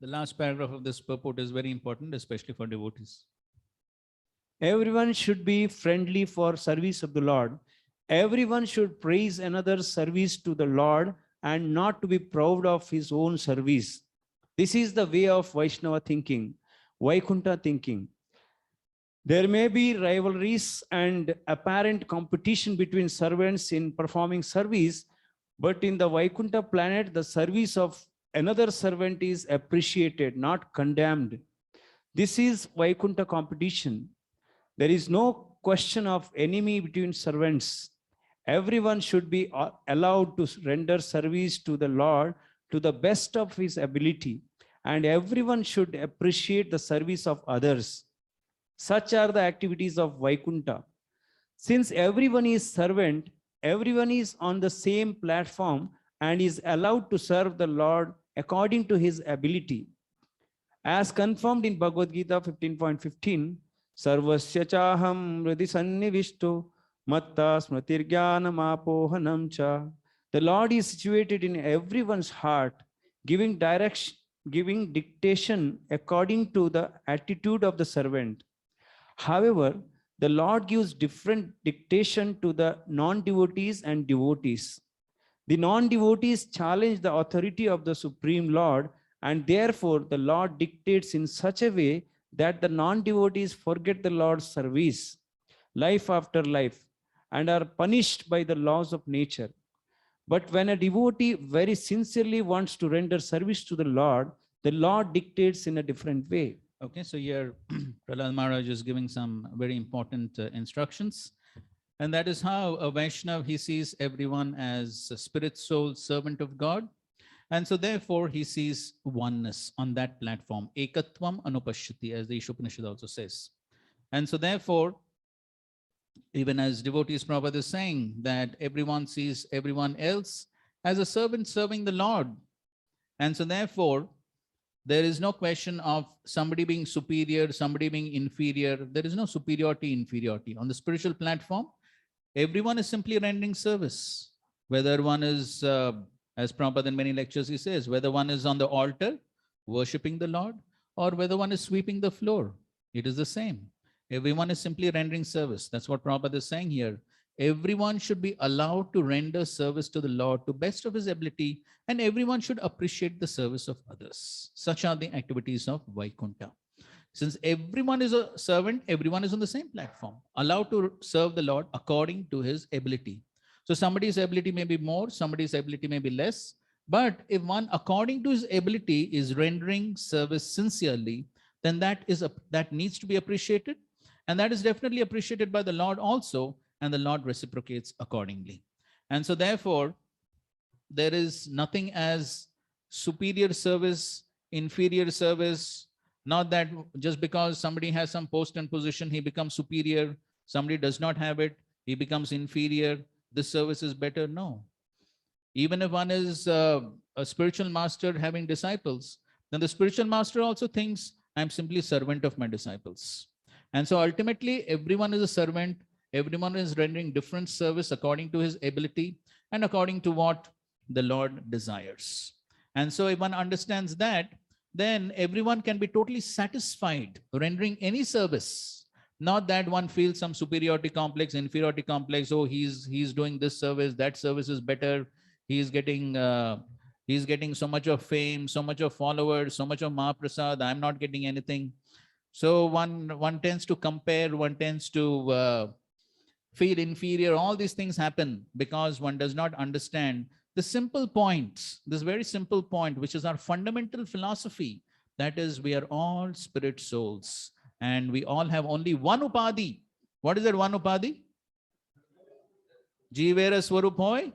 The last paragraph of this purport is very important, especially for devotees. Everyone should be friendly for service of the Lord. Everyone should praise another's service to the Lord and not to be proud of his own service. This is the way of Vaishnava thinking, Vaikuntha thinking. There may be rivalries and apparent competition between servants in performing service, but in the Vaikuntha planet, the service of another servant is appreciated, not condemned. This is Vaikuntha competition. There is no question of enemy between servants. Everyone should be allowed to render service to the Lord to the best of his ability, and everyone should appreciate the service of others. Such are the activities of Vaikuntha. Since everyone is servant, everyone is on the same platform and is allowed to serve the Lord according to his ability. As confirmed in Bhagavad Gita 15.15, Sarvasya chaham hridhi sannivishto matta smritirgyanam apohanam cha. The Lord is situated in everyone's heart, giving direction, giving dictation according to the attitude of the servant. However, the Lord gives different dictation to the non-devotees and devotees. The non-devotees challenge the authority of the Supreme Lord, and therefore the Lord dictates in such a way that the non-devotees forget the Lord's service, life after life, and are punished by the laws of nature. But when a devotee very sincerely wants to render service to the Lord dictates in a different way. Okay, so here Prahlad Maharaj is giving some very important instructions. And that is how a Vaishnav, he sees everyone as a spirit, soul, servant of God. And so therefore he sees oneness on that platform. Ekatvam anupashyati, as the Ishopanishad also says. And so therefore, even as devotees Prabhupada is saying that everyone sees everyone else as a servant serving the Lord. And so therefore, there is no question of somebody being superior, somebody being inferior. There is no superiority, inferiority. On the spiritual platform, everyone is simply rendering service. Whether one is, as Prabhupada in many lectures he says, whether one is on the altar worshipping the Lord or whether one is sweeping the floor, it is the same. Everyone is simply rendering service. That's what Prabhupada is saying here. Everyone should be allowed to render service to the Lord to best of his ability, and everyone should appreciate the service of others. Such are the activities of Vaikuntha. Since everyone is a servant, everyone is on the same platform, allowed to serve the Lord according to his ability. So somebody's ability may be more, somebody's ability may be less, but if one according to his ability is rendering service sincerely, then that needs to be appreciated, and that is definitely appreciated by the Lord also, and the Lord reciprocates accordingly. And so therefore, there is nothing as superior service, inferior service, not that just because somebody has some post and position, he becomes superior, somebody does not have it, he becomes inferior, this service is better. No. Even if one is a spiritual master having disciples, then the spiritual master also thinks, I'm simply servant of my disciples. And so ultimately, everyone is a servant. Everyone is rendering different service according to his ability and according to what the Lord desires. And so if one understands that, then everyone can be totally satisfied rendering any service. Not that one feels some superiority complex, inferiority complex. Oh, he's doing this service, that service is better. He's getting so much of fame, so much of followers, so much of Mahaprasad. I'm not getting anything. So one tends to compare, one tends to feel inferior. All these things happen because one does not understand the simple point, this very simple point, which is our fundamental philosophy, that is, we are all spirit souls and we all have only one upadhi. What is that one upadhi? Jivera Swarup hoy,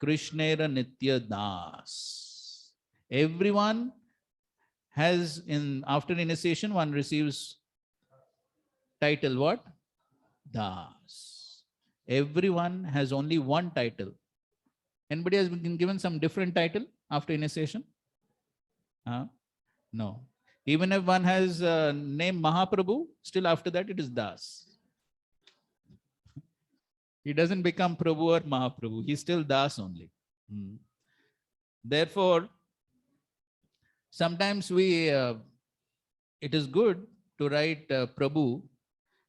Krishnera Nitya Das. Everyone has, after initiation, one receives title what? Das. Everyone has only one title. Anybody has been given some different title after initiation? No. Even if one has name Mahaprabhu, still after that it is Das. He doesn't become Prabhu or Mahaprabhu. He's still Das only. Therefore, sometimes it is good to write Prabhu,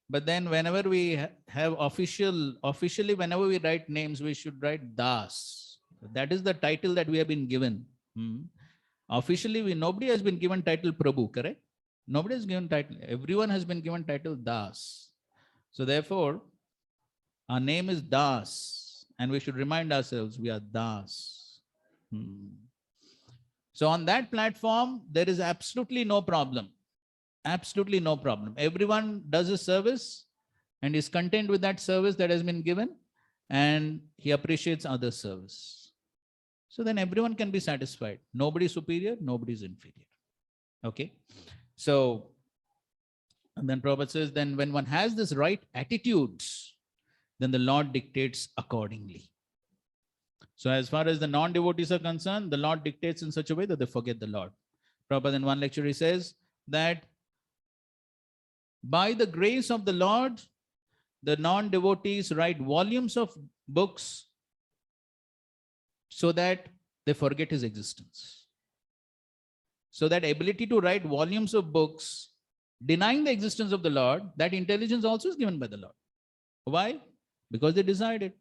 but then whenever we have officially, whenever we write names, we should write Das. That is the title that we have been given. Officially, nobody has been given title Prabhu, correct? Nobody has given title. Everyone has been given title Das. So therefore, our name is Das, and we should remind ourselves we are Das. So on that platform, there is absolutely no problem. Absolutely no problem. Everyone does a service and is content with that service that has been given, and he appreciates other service. So then everyone can be satisfied. Nobody is superior, nobody is inferior. Okay. So, and then Prabhupada says, then when one has this right attitudes, then the Lord dictates accordingly. So as far as the non-devotees are concerned, the Lord dictates in such a way that they forget the Lord. Prabhupada in one lecture, he says that by the grace of the Lord, the non-devotees write volumes of books so that they forget his existence. So that ability to write volumes of books denying the existence of the Lord, that intelligence also is given by the Lord. Why? Because they desired it.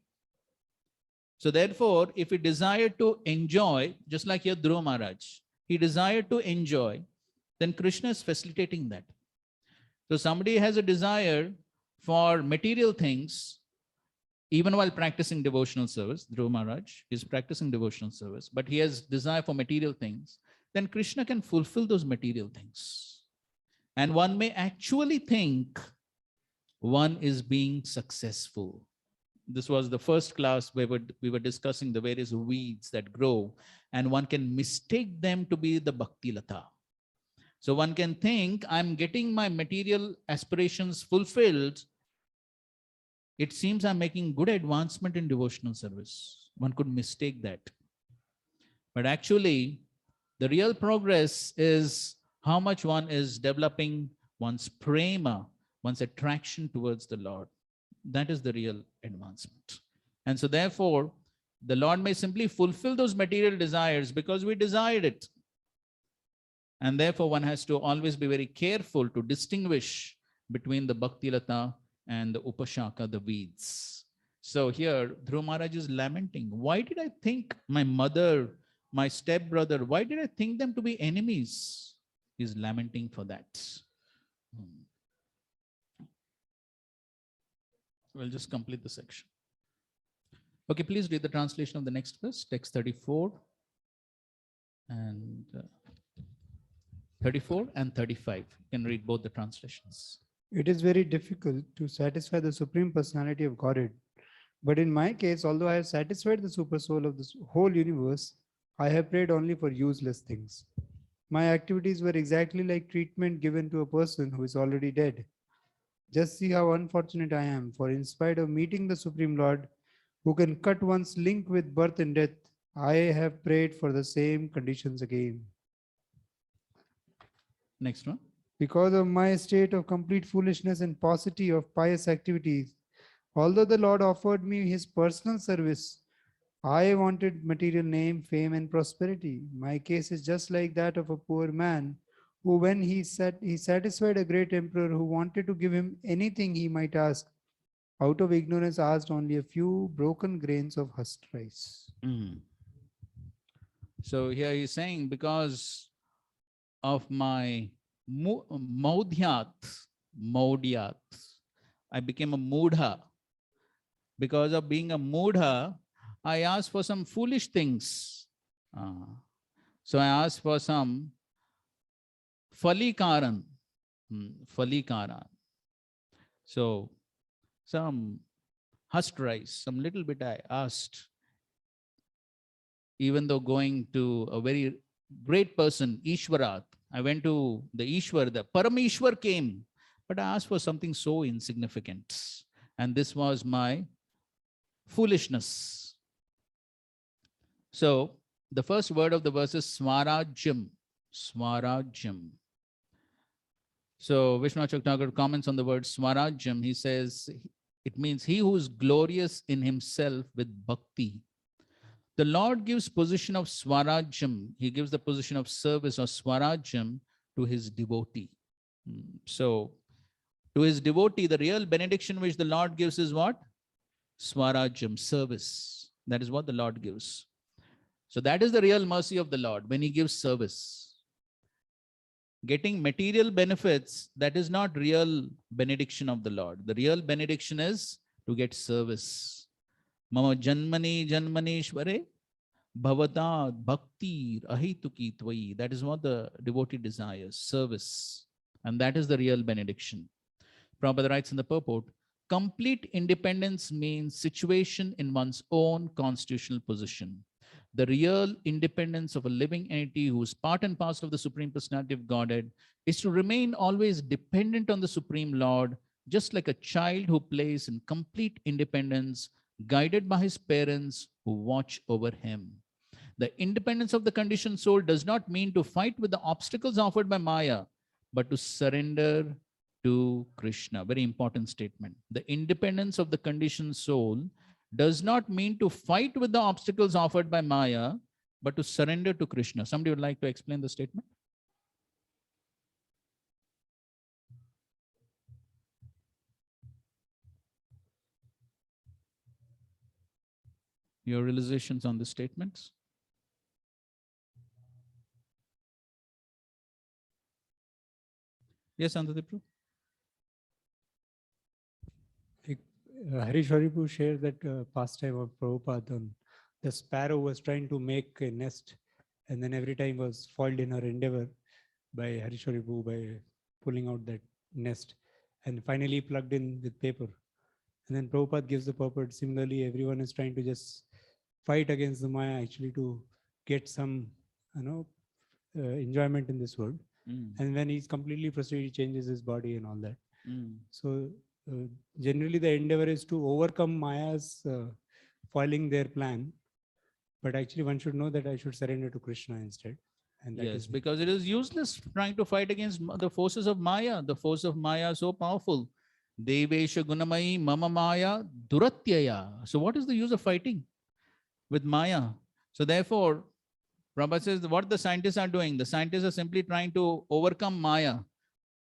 So therefore, if he desired to enjoy, just like here Dhruva Maharaj, he desired to enjoy, then Krishna is facilitating that. So somebody has a desire for material things, even while practicing devotional service. Dhruva Maharaj is practicing devotional service, but he has desire for material things. Then Krishna can fulfill those material things. And one may actually think one is being successful. This was the first class where we were discussing the various weeds that grow, and one can mistake them to be the Bhakti Lata. So one can think, I'm getting my material aspirations fulfilled. It seems I'm making good advancement in devotional service. One could mistake that. But actually, the real progress is how much one is developing one's prema, one's attraction towards the Lord. That is the real advancement. And so therefore, the Lord may simply fulfill those material desires because we desired it. And therefore, one has to always be very careful to distinguish between the Bhakti Lata and the Upashaka, the weeds. So here, Dhruva Maharaj is lamenting. Why did I think my mother, my stepbrother, why did I think them to be enemies? He's lamenting for that. We'll just complete the section. Okay, please read the translation of the next verse, text 34 and 34 and 35. You can read both the translations. It is very difficult to satisfy the Supreme Personality of Godhead. But in my case, although I have satisfied the super soul of the whole universe, I have prayed only for useless things. My activities were exactly like treatment given to a person who is already dead. Just see how unfortunate I am, for in spite of meeting the Supreme Lord, who can cut one's link with birth and death, I have prayed for the same conditions again. Next one. Because of my state of complete foolishness and paucity of pious activities, although the Lord offered me his personal service, I wanted material name, fame, and prosperity. My case is just like that of a poor man who, when he satisfied a great emperor who wanted to give him anything he might ask, out of ignorance asked only a few broken grains of husked rice. So here he's saying, because of my maudhyat, I became a mudha. Because of being a mudha, I asked for some foolish things. So I asked for some falikaran. Falikaran. So some husked rice, some little bit I asked. Even though going to a very great person, Ishwarat, I went to the Ishwar, the Parameshwar came, but I asked for something so insignificant. And this was my foolishness. So the first word of the verse is Swarajyam. Swarajyam. So Vishnu Thakur comments on the word Swarajyam. He says, it means he who is glorious in himself with bhakti. The Lord gives position of Swarajyam. He gives the position of service or Swarajyam to his devotee. So to his devotee, the real benediction which the Lord gives is what? Swarajyam, service. That is what the Lord gives. So that is the real mercy of the Lord when he gives service. Getting material benefits, that is not real benediction of the Lord. The real benediction is to get service. Mama janmani janmaneshware bhavata bhakti ahituki tvai. That is what the devotee desires, service. And that is the real benediction. Prabhupada writes in the purport, complete independence means situation in one's own constitutional position. The real independence of a living entity who is part and parcel of the Supreme Personality of Godhead is to remain always dependent on the Supreme Lord, just like a child who plays in complete independence, guided by his parents who watch over him. The independence of the conditioned soul does not mean to fight with the obstacles offered by Maya, but to surrender to Krishna. Very important statement. The independence of the conditioned soul does not mean to fight with the obstacles offered by Maya, but to surrender to Krishna. Somebody would like to explain the statement? Your realizations on the statements? Yes, Antadipru? Harish Haripu shared that pastime of Prabhupada on the sparrow was trying to make a nest, and then every time was foiled in her endeavor by Harish Haripu by pulling out that nest, and finally plugged in with paper. And then Prabhupada gives the purport. Similarly, everyone is trying to just fight against the Maya actually to get some, enjoyment in this world. And when he's completely frustrated, he changes his body and all that. So generally the endeavor is to overcome Maya's foiling their plan, but actually one should know that I should surrender to Krishna instead. And that yes, because it is useless trying to fight against the forces of Maya. The force of Maya is so powerful. Devesha gunamai mama Maya duratyaya. So what is the use of fighting with Maya? So therefore, Prabhupada says what the scientists are doing. The scientists are simply trying to overcome Maya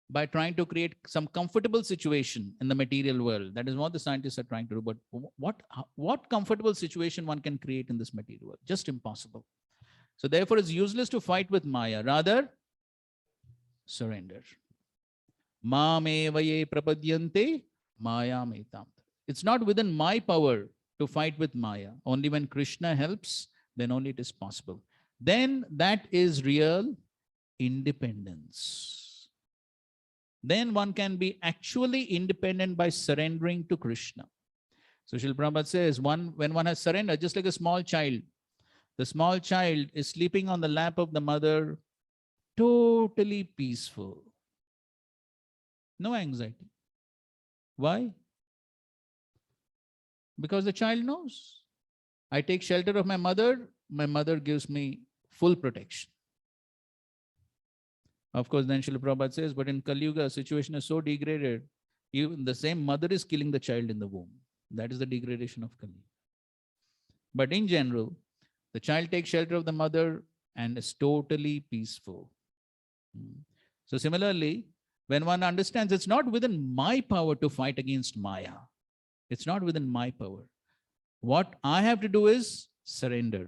by trying to create some comfortable situation in the material world. That is what the scientists are trying to do. But what comfortable situation one can create in this material world? Just impossible. So therefore, it's useless to fight with Maya. Rather, surrender. Ma me vaye prapadyante maya metam. It's not within my power to fight with Maya. Only when Krishna helps, then only it is possible. Then that is real independence. Then one can be actually independent by surrendering to Krishna. So Srila Prabhupada says, when one has surrendered, just like a small child, the small child is sleeping on the lap of the mother, totally peaceful. No anxiety. Why? Because the child knows. I take shelter of my mother gives me full protection. Of course, then Srila Prabhupada says, but in Kali Yuga, situation is so degraded, even the same mother is killing the child in the womb. That is the degradation of Kali. But in general, the child takes shelter of the mother and is totally peaceful. So similarly, when one understands it's not within my power to fight against Maya, it's not within my power. What I have to do is surrender.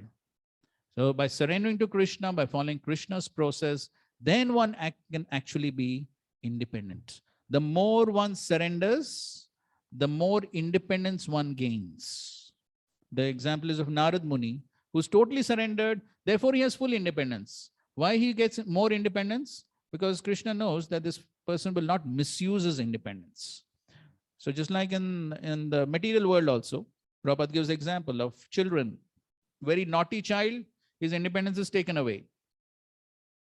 So by surrendering to Krishna, by following Krishna's process, then one can actually be independent. The more one surrenders, the more independence one gains. The example is of Narad Muni, who's totally surrendered. Therefore, he has full independence. Why he gets more independence? Because Krishna knows that this person will not misuse his independence. So just like in the material world also, Prabhupada gives the example of children. Very naughty child, his independence is taken away.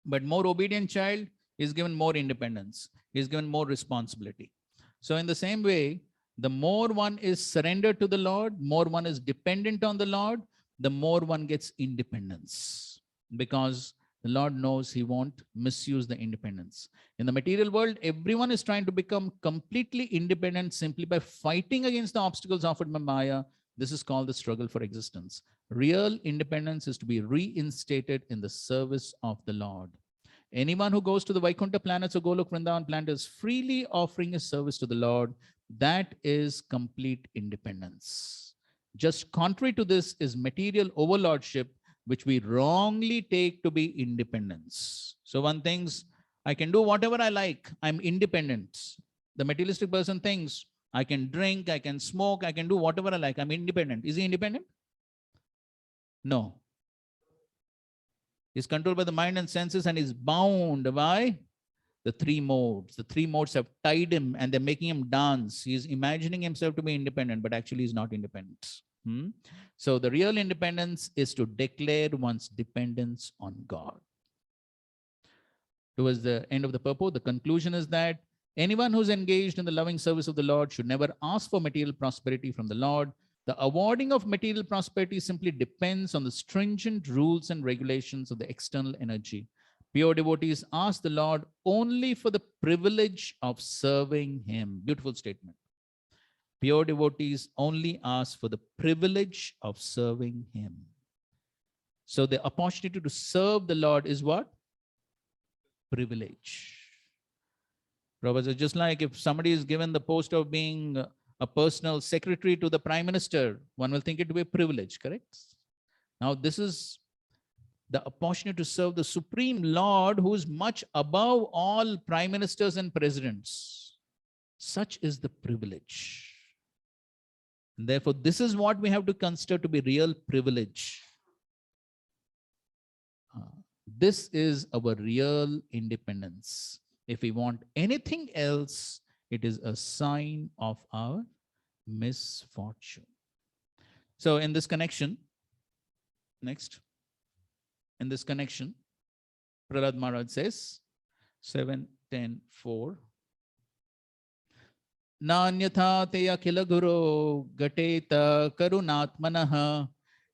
But more obedient child is given more independence. He is given more responsibility. So in the same way, the more one is surrendered to the Lord, more one is dependent on the Lord, the more one gets independence. Because the Lord knows he won't misuse the independence. In the material world, everyone is trying to become completely independent simply by fighting against the obstacles offered by Maya. This is called the struggle for existence. Real independence is to be reinstated in the service of the Lord. Anyone who goes to the Vaikuntha planets or Golok Vrindavan planet is freely offering his service to the Lord. That is complete independence. Just contrary to this is material overlordship, which we wrongly take to be independence. So one thinks, I can do whatever I like. I'm independent. The materialistic person thinks, I can drink, I can smoke, I can do whatever I like. I'm independent. Is he independent? No. He's controlled by the mind and senses and is bound by the three modes. The three modes have tied him and they're making him dance. He's imagining himself to be independent, but actually he's not independent. So the real independence is to declare one's dependence on God. Towards the end of the purport, the conclusion is that anyone who's engaged in the loving service of the Lord should never ask for material prosperity from the Lord. The awarding of material prosperity simply depends on the stringent rules and regulations of the external energy. Pure devotees ask the Lord only for the privilege of serving him. Beautiful statement. Pure devotees only ask for the privilege of serving him. So the opportunity to serve the Lord is what? Privilege. Professor, just like if somebody is given the post of being a personal secretary to the prime minister, one will think it to be a privilege, correct? Now, this is the opportunity to serve the Supreme Lord, who is much above all prime ministers and presidents. Such is the privilege. And therefore, this is what we have to consider to be real privilege. This is our real independence. If we want anything else, it is a sign of our misfortune. So in this connection, next, in this connection, Prahlad Maharaj says, 7:10:4. Nanyatha te akhila guru gateta karunatmanaha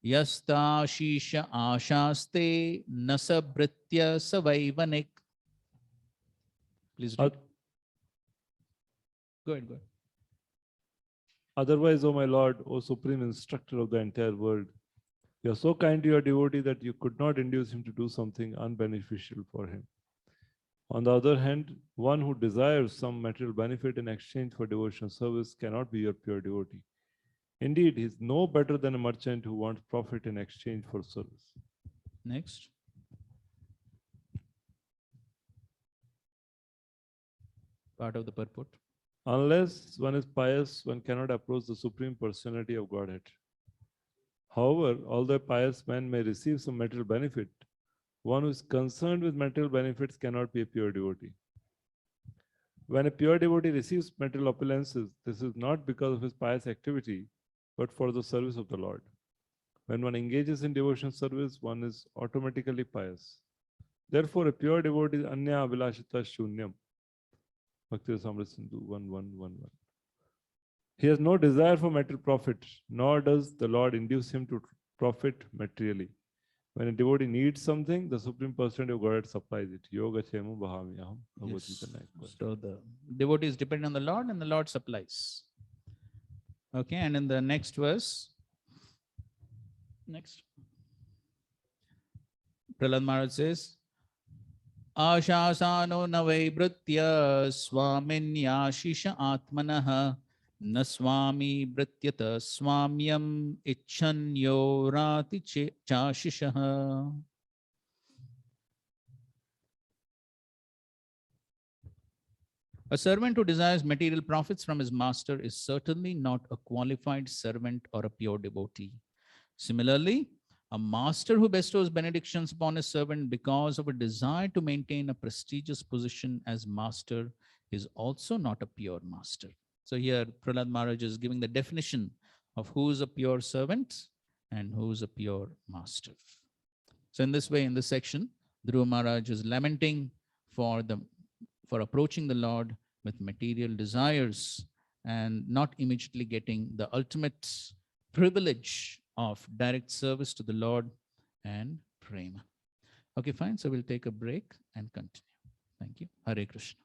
yasta shisha ashaste nasabritya savaivanik. Please read. Go ahead, go ahead. Otherwise, O my Lord, O Supreme Instructor of the entire world, you are so kind to your devotee that you could not induce him to do something unbeneficial for him. On the other hand, one who desires some material benefit in exchange for devotional service cannot be your pure devotee. Indeed, he is no better than a merchant who wants profit in exchange for service. Next. Part of the purport. Unless one is pious, one cannot approach the Supreme Personality of Godhead. However, although a pious man may receive some material benefit, one who is concerned with material benefits cannot be a pure devotee. When a pure devotee receives material opulences, this is not because of his pious activity, but for the service of the Lord. When one engages in devotional service, one is automatically pious. Therefore, a pure devotee is anya avilashita shunyam. Bhakti Rasamrita Sindhu 1:1:1:1. He has no desire for material profit, nor does the Lord induce him to profit materially. When a devotee needs something, the Supreme Personality of Godhead supplies it. Yoga Chemu Bahamyaham. Yes. So the devotee is dependent on the Lord and the Lord supplies. Okay, and in the next verse, next, Prahlad Maharaj says, Ashasano navai britya swaminyashisha atmanaha na swami brityata swamyam icchanyo rati chashishaha. A servant who desires material profits from his master is certainly not a qualified servant or a pure devotee. Similarly, a master who bestows benedictions upon his servant because of a desire to maintain a prestigious position as master is also not a pure master. So here Prahlad Maharaj is giving the definition of who is a pure servant and who is a pure master. So in this way, in this section, Dhruva Maharaj is lamenting for approaching the Lord with material desires and not immediately getting the ultimate privilege of direct service to the Lord and prema. Okay, fine. So we'll take a break and continue. Thank you. Hare Krishna.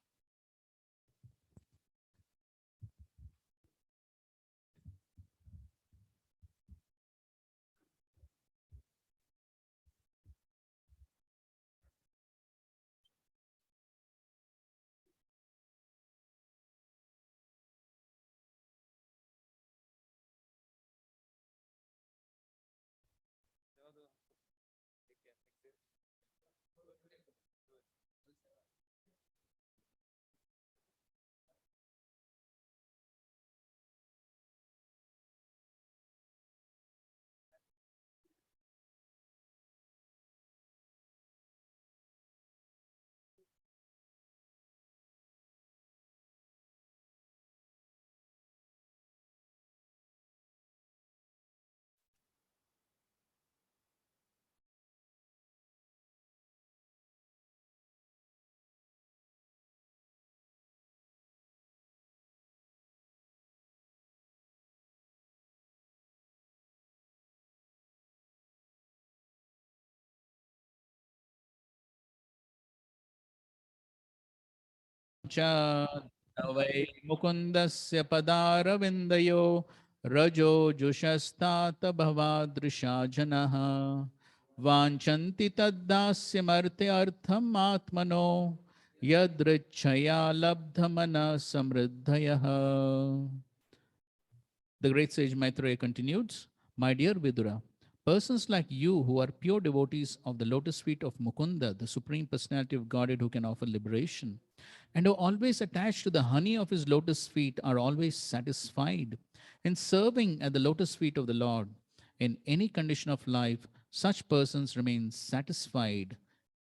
वै मुकुन्दस्य पदारविन्दयो रजो जुषस्तात भवादृशा जनः वाञ्छन्ति तद्दास्यमर्थे आत्मनो यदृच्छया लब्धमनः समृद्धयः. The great sage Maitreya continued, My dear Vidura, persons like you who are pure devotees of the lotus feet of Mukunda, the Supreme Personality of Godhead who can offer liberation, and who always attached to the honey of his lotus feet are always satisfied in serving at the lotus feet of the Lord. In any condition of life, such persons remain satisfied,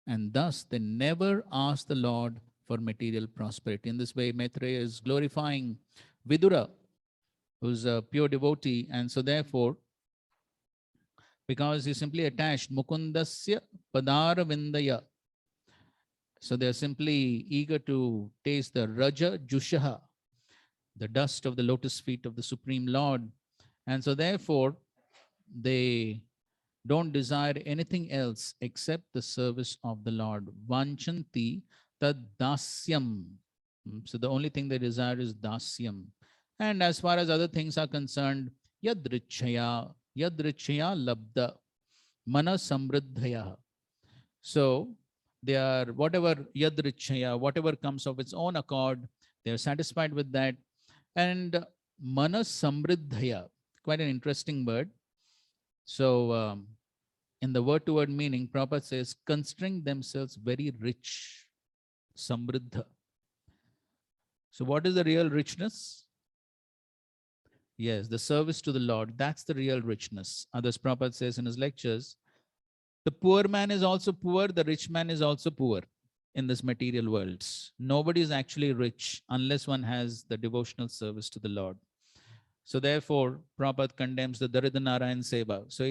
and thus they never ask the Lord for material prosperity. In this way, Maitreya is glorifying Vidura, who's a pure devotee, and so therefore, because he simply attached Mukundasya Padara Vindaya, so they are simply eager to taste the Raja Jushaha, the dust of the lotus feet of the Supreme Lord. And so therefore, they don't desire anything else except the service of the Lord. Vanchanti tad dasyam. So the only thing they desire is dasyam. And as far as other things are concerned, yadrichaya labda mana samriddhaya. So they are whatever yadrichaya, whatever comes of its own accord, they are satisfied with that. And mana samriddhaya, quite an interesting word. So in the word to word meaning, Prabhupada says, considering themselves very rich, samriddha. So what is the real richness? Yes, the service to the Lord. That's the real richness. Others Prabhupada says in his lectures, the poor man is also poor, the rich man is also poor in this material world. Nobody is actually rich unless one has the devotional service to the Lord. So therefore, Prabhupada condemns the Daridra Narayan Seva. So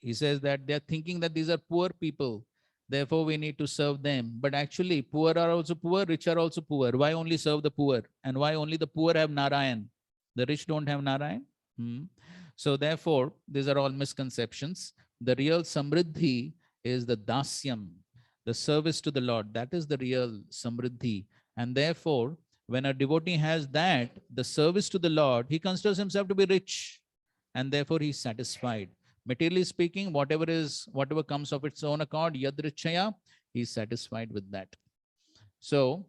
he says that they're thinking that these are poor people, therefore we need to serve them. But actually, poor are also poor, rich are also poor. Why only serve the poor? And why only the poor have Narayan? The rich don't have Narayan? So therefore, these are all misconceptions. The real samriddhi is the dasyam, the service to the Lord. That is the real samriddhi. And therefore, when a devotee has that, the service to the Lord, he considers himself to be rich, and therefore he's satisfied. Materially speaking, whatever comes of its own accord, yadrichaya, he's satisfied with that. So,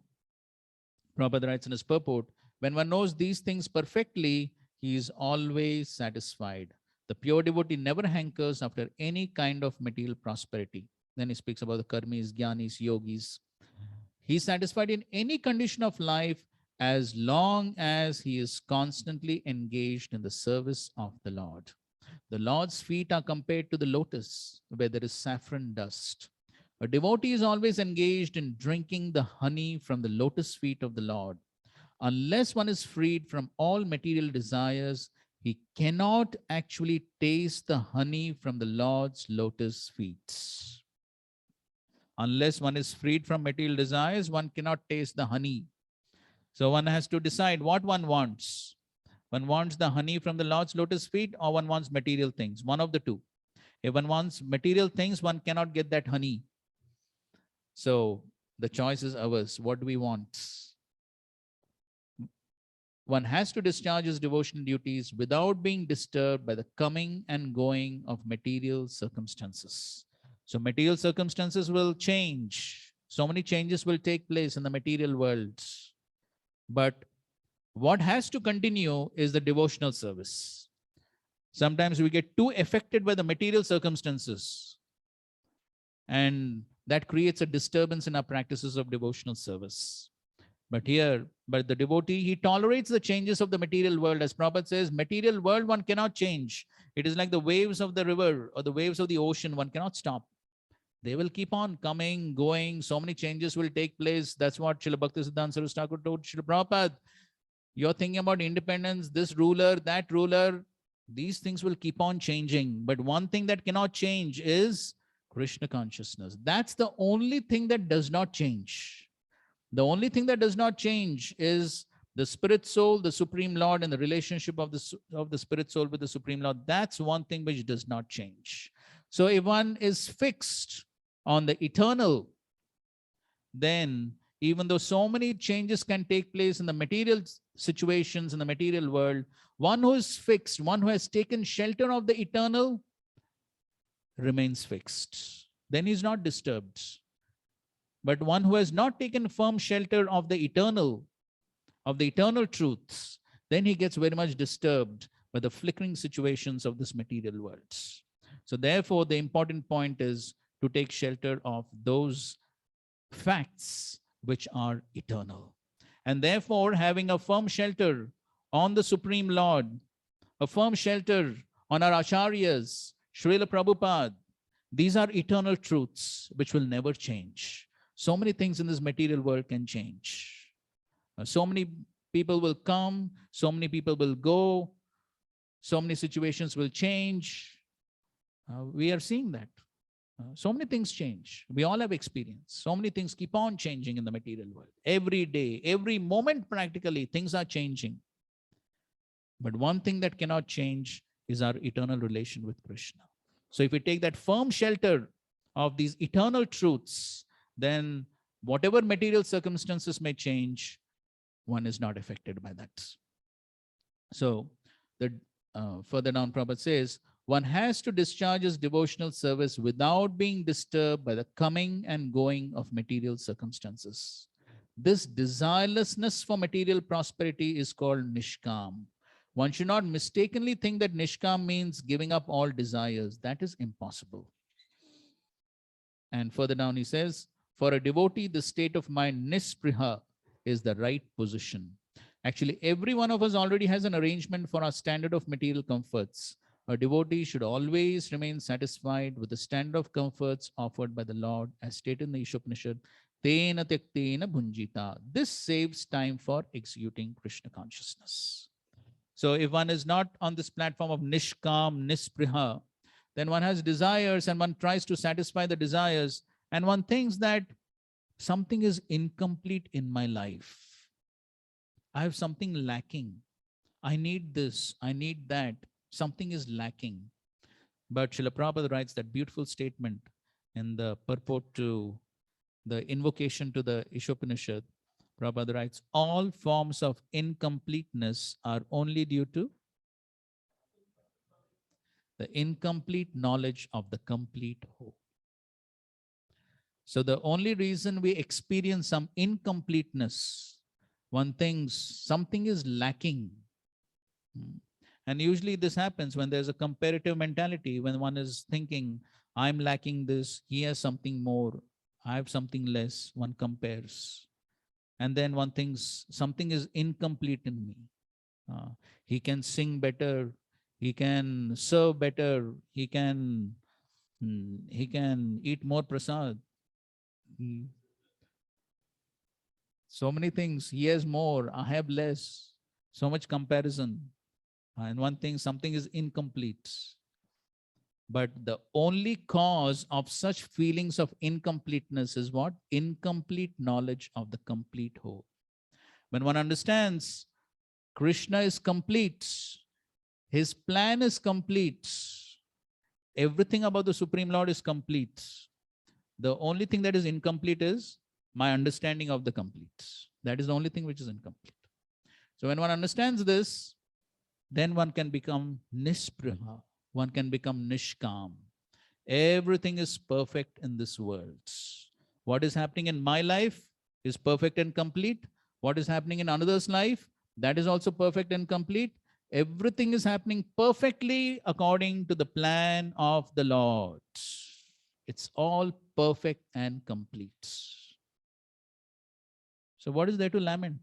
Prabhupada writes in his purport, when one knows these things perfectly, he is always satisfied. The pure devotee never hankers after any kind of material prosperity. Then he speaks about the karmis, jnanis, yogis. He is satisfied in any condition of life as long as he is constantly engaged in the service of the Lord. The Lord's feet are compared to the lotus, where there is saffron dust. A devotee is always engaged in drinking the honey from the lotus feet of the Lord. Unless one is freed from all material desires, he cannot actually taste the honey from the Lord's lotus feet. Unless one is freed from material desires, one cannot taste the honey. So one has to decide what one wants. One wants the honey from the Lord's lotus feet, or one wants material things, one of the two. If one wants material things, one cannot get that honey. So the choice is ours. What do we want? One has to discharge his devotional duties without being disturbed by the coming and going of material circumstances. So material circumstances will change. So many changes will take place in the material world. But what has to continue is the devotional service. Sometimes we get too affected by the material circumstances, and that creates a disturbance in our practices of devotional service. But the devotee, he tolerates the changes of the material world. As Prabhupada says, material world one cannot change. It is like the waves of the river or the waves of the ocean. One cannot stop. They will keep on coming, going. So many changes will take place. That's what Srila Bhaktisiddhanta Saraswati Thakur told Srila Prabhupada. You're thinking about independence, this ruler, that ruler. These things will keep on changing. But one thing that cannot change is Krishna consciousness. That's the only thing that does not change. The only thing that does not change is the spirit soul, the Supreme Lord, and the relationship of the spirit soul with the Supreme Lord. That's one thing which does not change. So if one is fixed on the eternal, then even though so many changes can take place in the material situations in the material world, one who is fixed, one who has taken shelter of the eternal, remains fixed. Then he's not disturbed. But one who has not taken firm shelter of the eternal truths, then he gets very much disturbed by the flickering situations of this material world. So therefore, the important point is to take shelter of those facts which are eternal. And therefore, having a firm shelter on the Supreme Lord, a firm shelter on our Acharyas, Srila Prabhupada, these are eternal truths which will never change. So many things in this material world can change. So many people will come, so many people will go, so many situations will change. We are seeing that. So many things change. We all have experience. So many things keep on changing in the material world. Every day, every moment practically, things are changing. But one thing that cannot change is our eternal relation with Krishna. So if we take that firm shelter of these eternal truths, then whatever material circumstances may change, one is not affected by that. So further down, Prabhupada says, one has to discharge his devotional service without being disturbed by the coming and going of material circumstances. This desirelessness for material prosperity is called nishkam. One should not mistakenly think that nishkam means giving up all desires. That is impossible. And further down he says, for a devotee, the state of mind nispriha is the right position. Actually, every one of us already has an arrangement for our standard of material comforts. A devotee should always remain satisfied with the standard of comforts offered by the Lord, as stated in the Ishopanishad, Tena Tyaktena Bhunjita. This saves time for executing Krishna consciousness. So if one is not on this platform of nishkam, nispriha, then one has desires and one tries to satisfy the desires, and one thinks that something is incomplete in my life. I have something lacking. I need this, I need that. Something is lacking. But Srila Prabhupada writes that beautiful statement in the purport to the invocation to the Ishopanishad. Prabhupada writes, all forms of incompleteness are only due to the incomplete knowledge of the complete whole. So the only reason we experience some incompleteness, one thinks something is lacking. And usually this happens when there's a comparative mentality, when one is thinking, I'm lacking this, he has something more, I have something less, one compares. And then one thinks something is incomplete in me. He can sing better, He can serve better. He can eat more prasad. Mm. So many things. He has more, I have less. So much comparison. And one thing, something is incomplete. But the only cause of such feelings of incompleteness is what? Incomplete knowledge of the complete whole. When one understands Krishna is complete, his plan is complete, everything about the Supreme Lord is complete. The only thing that is incomplete is my understanding of the complete. That is the only thing which is incomplete. So when one understands this, then one can become nispriha, one can become nishkam. Everything is perfect in this world. What is happening in my life is perfect and complete. What is happening in another's life, that is also perfect and complete. Everything is happening perfectly according to the plan of the Lord. It's all perfect and complete. So what is there to lament?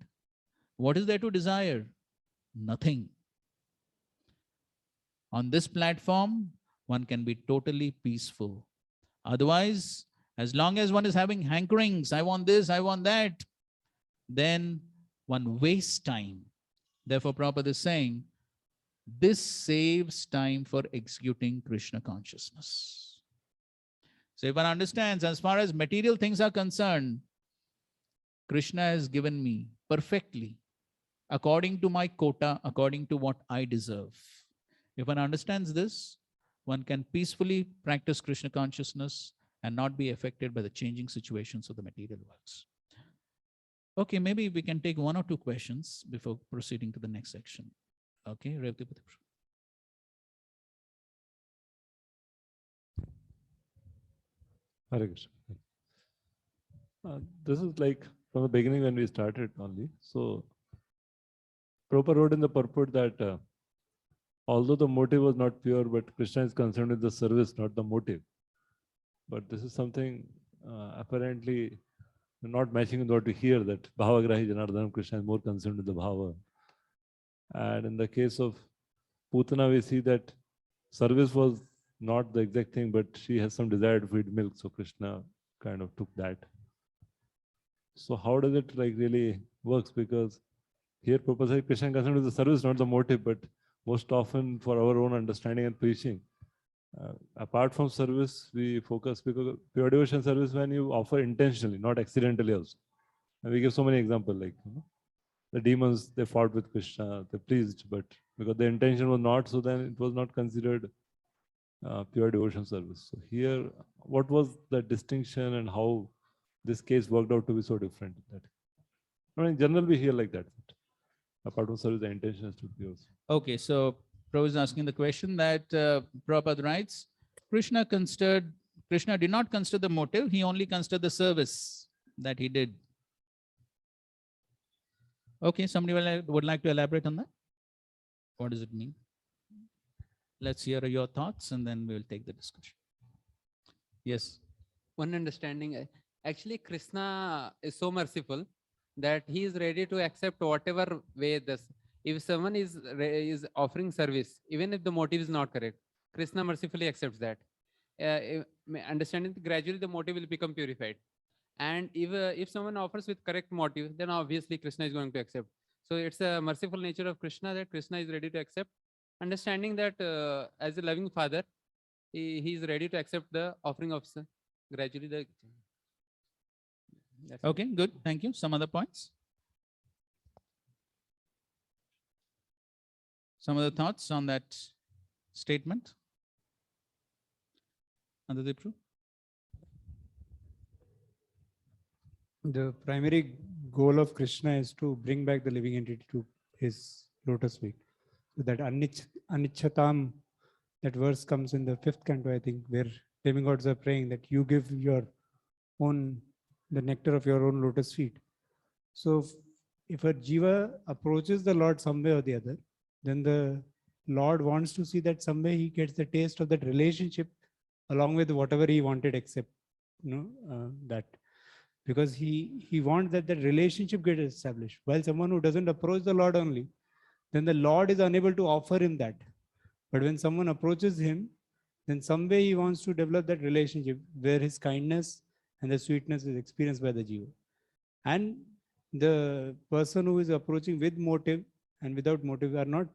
What is there to desire? Nothing. On this platform, one can be totally peaceful. Otherwise, as long as one is having hankerings, I want this, I want that, then one wastes time. Therefore, Prabhupada is saying, this saves time for executing Krishna consciousness. So if one understands, as far as material things are concerned, Krishna has given me perfectly, according to my quota, according to what I deserve. If one understands this, one can peacefully practice Krishna consciousness and not be affected by the changing situations of the material worlds. Okay, maybe we can take one or two questions before proceeding to the next section. Okay, Revati. Hare Krishna. This is like from the beginning when we started only. So Prabhupada wrote in the purport that although the motive was not pure, but Krishna is concerned with the service, not the motive. But this is something apparently not matching with what we hear, that Bhavagrahi Janardhanam, Krishna is more concerned with the Bhava. And in the case of Putana, we see that service was not the exact thing, but she has some desire to feed milk. So Krishna kind of took that. So how does it like really works? Because here Prabhupada says Krishna is concerned with the service, not the motive, but most often for our own understanding and preaching. Apart from service, we focus because pure devotion service when you offer intentionally, not accidentally also. And we give so many examples like the demons, they fought with Krishna, they pleased, but because the intention was not, so then it was not considered pure devotion service. So here, what was the distinction and how this case worked out to be so different? That I mean, in general, we hear like that. Apart from service, the intention is to be also. Okay, so Prabhupada is asking the question that Prabhupada writes, Krishna did not consider the motive, he only considered the service that he did. Okay, somebody would like to elaborate on that? What does it mean? Let's hear your thoughts and then we will take the discussion. Yes. One understanding, actually Krishna is so merciful that he is ready to accept whatever way this. If someone is offering service, even if the motive is not correct, Krishna mercifully accepts that. Understanding gradually the motive will become purified. And if someone offers with correct motive, then obviously Krishna is going to accept. So it's a merciful nature of Krishna that Krishna is ready to accept. Understanding that as a loving father, he is ready to accept the offering of gradually the. Okay, good. Thank you. Some other points? Some other thoughts on that statement? Andadipru? The primary goal of Krishna is to bring back the living entity to his lotus feet. So that Anichatam, that verse comes in the 5th canto, I think, where demigods are praying that you give your own, the nectar of your own lotus feet. So if a jiva approaches the Lord some way or the other, then the Lord wants to see that some way he gets the taste of that relationship along with whatever he wanted, except that. Because he wants that the relationship gets established. While someone who doesn't approach the Lord only, then the Lord is unable to offer him that. But when someone approaches him, then some way he wants to develop that relationship where his kindness and the sweetness is experienced by the jiva. And the person who is approaching with motive and without motive are not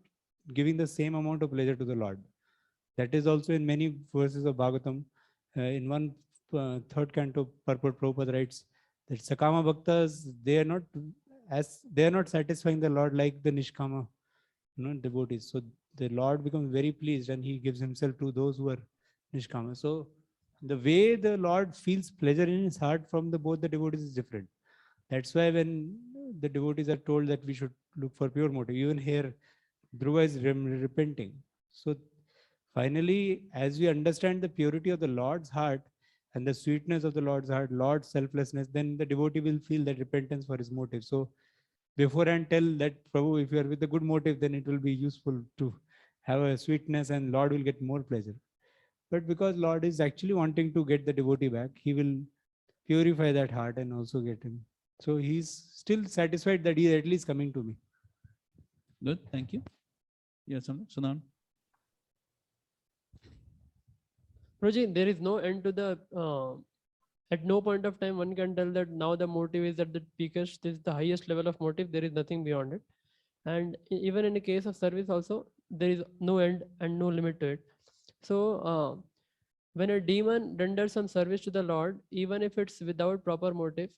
giving the same amount of pleasure to the Lord. That is also in many verses of Bhagavatam. In one third canto, purport Prabhupada writes that Sakama Bhaktas, they are not satisfying the Lord like the Nishkama devotees. So the Lord becomes very pleased and he gives himself to those who are Nishkama. So the way the Lord feels pleasure in his heart from both the devotees is different. That's why when the devotees are told that we should look for pure motive, even here, Dhruva is repenting. So finally, as we understand the purity of the Lord's heart and the sweetness of the Lord's heart, Lord's selflessness, then the devotee will feel that repentance for his motive. So beforehand tell that, Prabhu, if you are with a good motive, then it will be useful to have a sweetness and Lord will get more pleasure. But because Lord is actually wanting to get the devotee back, he will purify that heart and also get him. So he's still satisfied that he is at least coming to me. Good, thank you. Yes, Sudan. Roji, there is no end to the, at no point of time one can tell that now the motive is at the peakest, this is the highest level of motive, there is nothing beyond it. And even in the case of service also, there is no end and no limit to it. So when a demon renders some service to the Lord, even if it's without proper motive,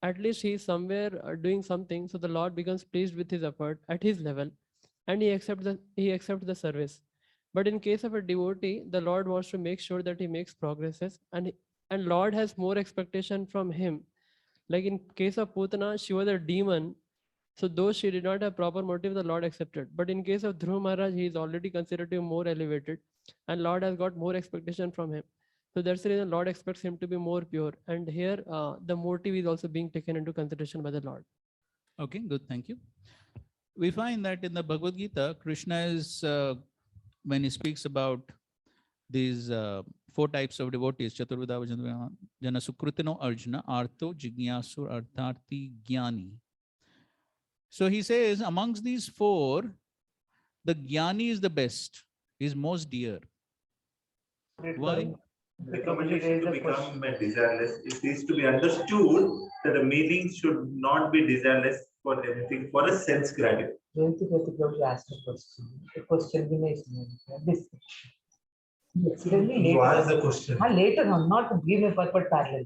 at least he is somewhere doing something, so the Lord becomes pleased with his effort at his level, and he accepts the service. But in case of a devotee, the Lord wants to make sure that he makes progresses, and Lord has more expectation from him. Like in case of Putana, she was a demon, so though she did not have proper motive, the Lord accepted. But in case of Dhruva Maharaj, he is already considered to be more elevated, and Lord has got more expectation from him. So that's the reason Lord expects him to be more pure. And here, the motive is also being taken into consideration by the Lord. Okay, good, thank you. We find that in the Bhagavad Gita, Krishna is, when he speaks about these 4 types of devotees, Chaturvida Jana Sukritino Arjuna, Artho, Jignasur, Artharthi, Jnani. So he says, amongst these 4, the Jnani is the best, is most dear. Why? Recommendation to become desireless. It is to be understood that the meaning should not be desireless for anything, for a sense gratitude. Asked a question. The question remains this. You ask the question. Later on, not to give a purport parallel.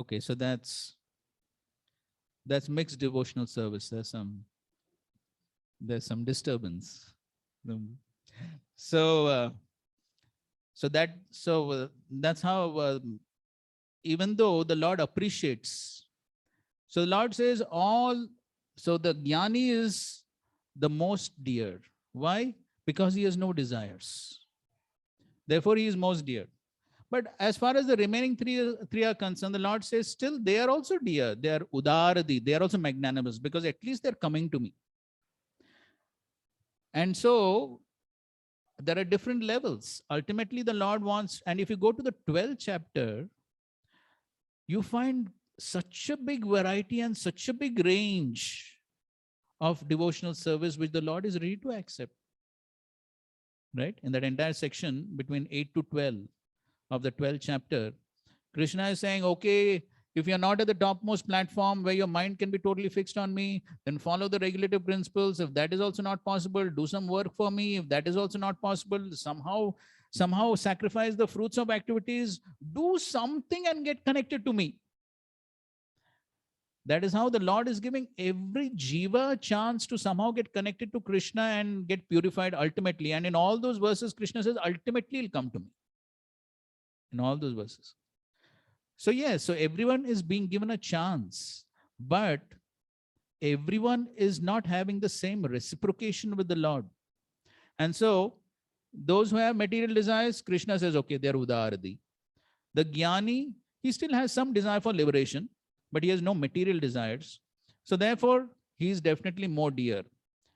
Okay, so that's mixed devotional service. There's some disturbance. So that's how, even though the Lord appreciates, so the Lord says so the Jnani is the most dear. Why? Because he has no desires. Therefore, he is most dear. But as far as the remaining three are concerned, the Lord says still they are also dear. They are udaradi. They are also magnanimous because at least they're coming to me. And so there are different levels. Ultimately, the Lord wants, and if you go to the 12th chapter, you find such a big variety and such a big range of devotional service which the Lord is ready to accept. Right? In that entire section between 8 to 12 of the 12th chapter, Krishna is saying, okay, if you're not at the topmost platform where your mind can be totally fixed on me, then follow the regulative principles. If that is also not possible, do some work for me. If that is also not possible, somehow sacrifice the fruits of activities, do something and get connected to me. That is how the Lord is giving every jiva a chance to somehow get connected to Krishna and get purified ultimately. And in all those verses, Krishna says, ultimately he'll come to me. In all those verses. So yes, so everyone is being given a chance, but everyone is not having the same reciprocation with the Lord. And so those who have material desires, Krishna says, okay, they're udaradi. The Jnani, he still has some desire for liberation, but he has no material desires. So therefore, he is definitely more dear.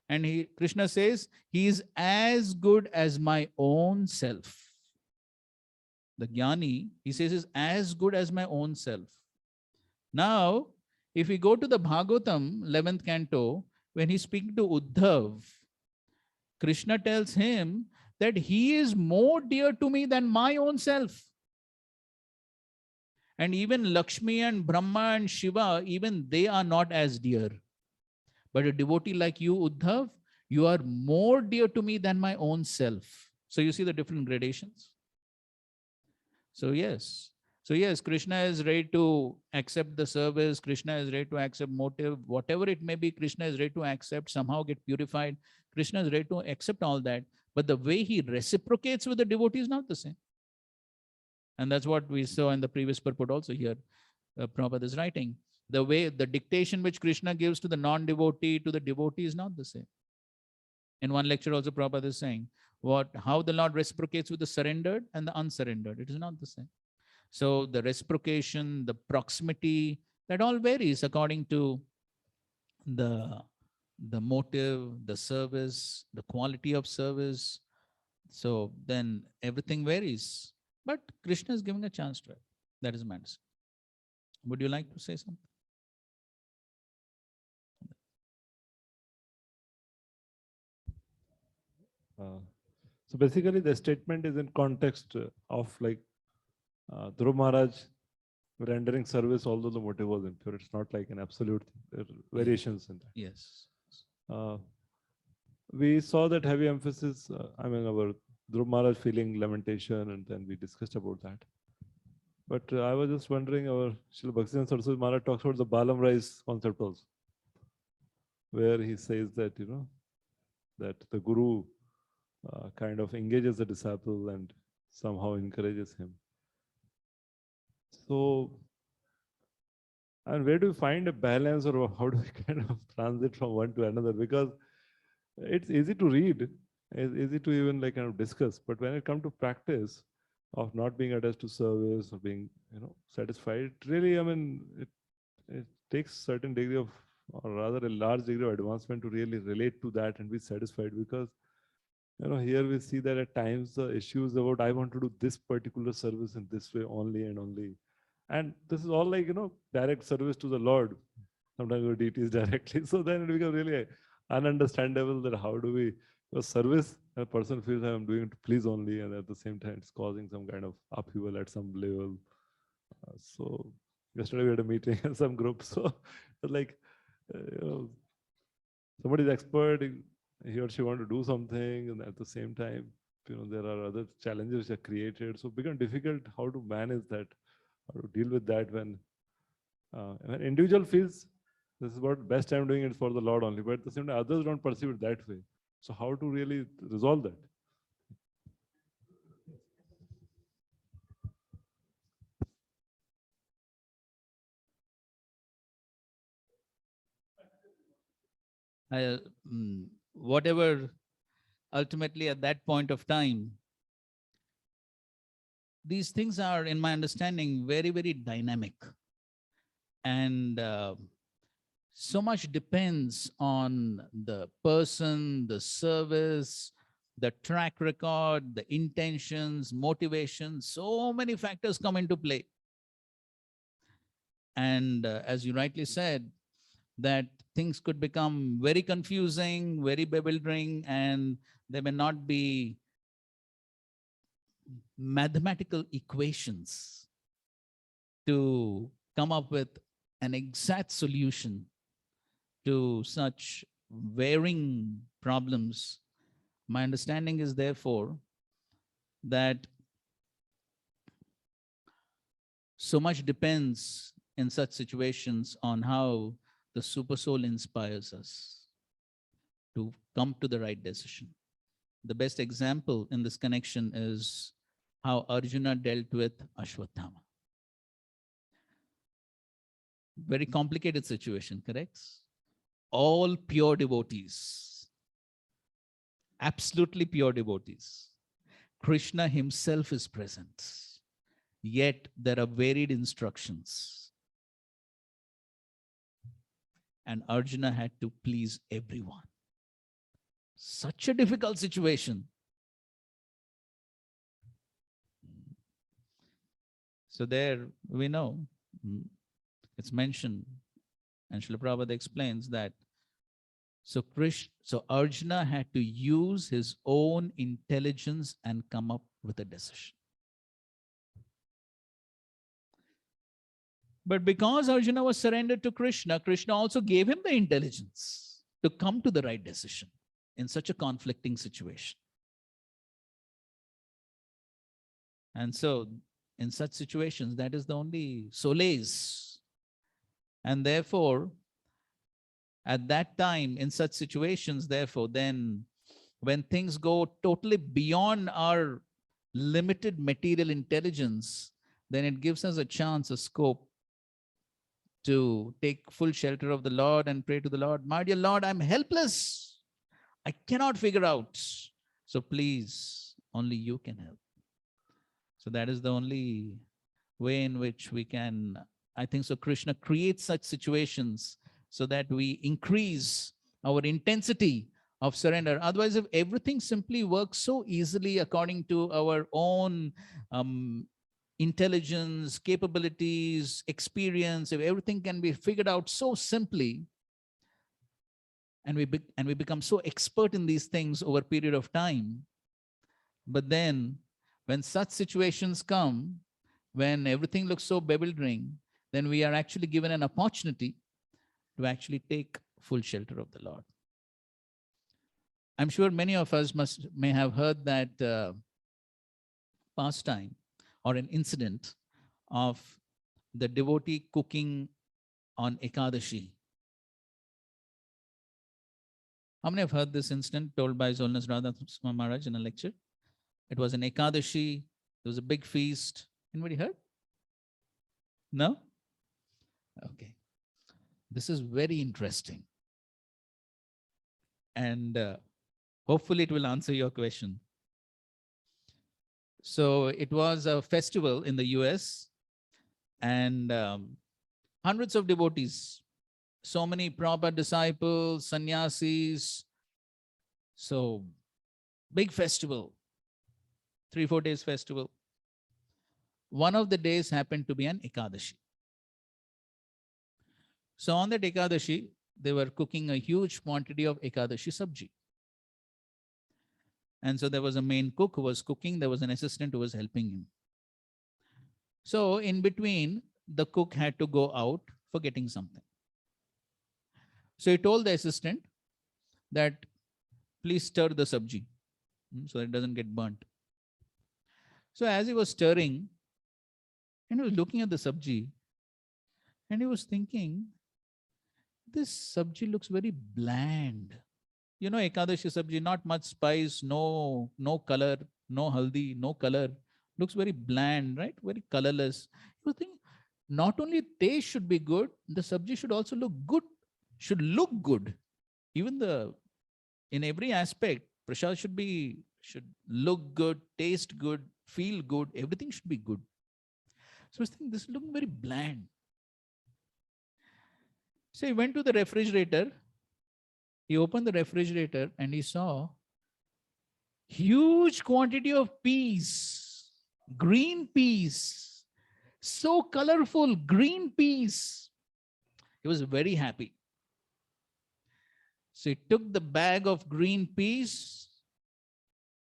And Krishna says, he is as good as my own self. The Jnani, he says, is as good as my own self. Now, if we go to the Bhagavatam, 11th canto, when he's speaking to Uddhav, Krishna tells him that he is more dear to me than my own self. And even Lakshmi and Brahma and Shiva, even they are not as dear. But a devotee like you, Uddhav, you are more dear to me than my own self. So you see the different gradations. So yes, Krishna is ready to accept the service. Krishna is ready to accept motive, whatever it may be. Krishna is ready to accept, somehow get purified. Krishna is ready to accept all that. But the way he reciprocates with the devotee is not the same. And that's what we saw in the previous purport also here. Prabhupada is writing. The way, the dictation which Krishna gives to the non-devotee, to the devotee is not the same. In one lecture also Prabhupada is saying, how the Lord reciprocates with the surrendered and the unsurrendered. It is not the same. So the reciprocation, the proximity, that all varies according to the motive, the service, the quality of service. So then everything varies. But Krishna is giving a chance to it. That is my understanding. Would you like to say something? So basically the statement is in context of like Dhruv Maharaj rendering service although the motive was impure. It's not like an absolute thing. There are variations in that. Yes. We saw that heavy emphasis, our Dhruv Maharaj feeling lamentation, and then we discussed about that. But I was just wondering, our Srila Bhaktivinoda Saraswati Maharaj talks about the Balam Rise concept also, where he says that, that the Guru kind of engages the disciple and somehow encourages him. So, and where do we find a balance, or how do we kind of transit from one to another? Because it's easy to read, it's easy to even like kind of discuss, but when it comes to practice of not being attached to service or being, satisfied, it really, it takes certain degree of, or rather a large degree of advancement to really relate to that and be satisfied. Because here we see that at times the issues about I want to do this particular service in this way only and only, and this is all like direct service to the Lord, sometimes your deities directly. So then it becomes really ununderstandable that how do we service, a person feels I'm doing it to please only, and at the same time it's causing some kind of upheaval at some level. So yesterday we had a meeting in some group, so like somebody's expert, he or she want to do something, and at the same time there are other challenges that are created, so it becomes difficult how to manage that, how to deal with that when an individual feels this is what best I'm doing it for the Lord only, but at the same time others don't perceive it that way. So how to really resolve that? Whatever, ultimately at that point of time, these things are, in my understanding, very, very dynamic. And so much depends on the person, the service, the track record, the intentions, motivation. So many factors come into play. And as you rightly said, that things could become very confusing, very bewildering, and there may not be mathematical equations to come up with an exact solution to such varying problems. My understanding is therefore that so much depends in such situations on how the super soul inspires us to come to the right decision. The best example in this connection is how Arjuna dealt with Ashwatthama. Very complicated situation, correct? All pure devotees, absolutely pure devotees. Krishna himself is present, yet there are varied instructions. And Arjuna had to please everyone. Such a difficult situation. So there we know It's mentioned, and Srila Prabhupada explains that so Arjuna had to use his own intelligence and come up with a decision. But because Arjuna was surrendered to Krishna, Krishna also gave him the intelligence to come to the right decision in such a conflicting situation. And so in such situations, that is the only solace. And therefore, at that time, in such situations, therefore, then when things go totally beyond our limited material intelligence, then it gives us a chance, a scope to take full shelter of the Lord and pray to the Lord. My dear Lord, I'm helpless. I cannot figure out. So please, only you can help. So that is the only way in which we can, I think so Krishna creates such situations so that we increase our intensity of surrender. Otherwise, if everything simply works so easily according to our own intelligence, capabilities, experience, if everything can be figured out so simply, and we become so expert in these things over a period of time, but then when such situations come, when everything looks so bewildering, then we are actually given an opportunity to actually take full shelter of the Lord. I'm sure many of us may have heard that pastime or an incident of the devotee cooking on Ekadashi. How many have heard this incident told by His Holiness Radha Maharaj in a lecture? It was an Ekadashi. There was a big feast. Anybody heard? No? Okay. This is very interesting. And hopefully it will answer your question. So it was a festival in the US, and hundreds of devotees, so many Prabhupada disciples, sannyasis. So big festival, 3-4 days festival. One of the days happened to be an Ekadashi. So on that Ekadashi, they were cooking a huge quantity of Ekadashi sabji. And so there was a main cook who was cooking. There was an assistant who was helping him. So in between, the cook had to go out for getting something. So he told the assistant that please stir the sabji so it doesn't get burnt. So as he was stirring, and he was looking at the sabji, and he was thinking, this sabji looks very bland. You know, Ekadashi sabji, not much spice, no color, no haldi, no color. Looks very bland, right? Very colorless. You think not only taste should be good, the sabji should also look good, should look good. Even in every aspect, prasad should look good, taste good, feel good, everything should be good. So I was thinking, this is looking very bland. So he went to the refrigerator. He opened the refrigerator and he saw huge quantity of peas, green peas, so colorful, green peas. He was very happy. So he took the bag of green peas,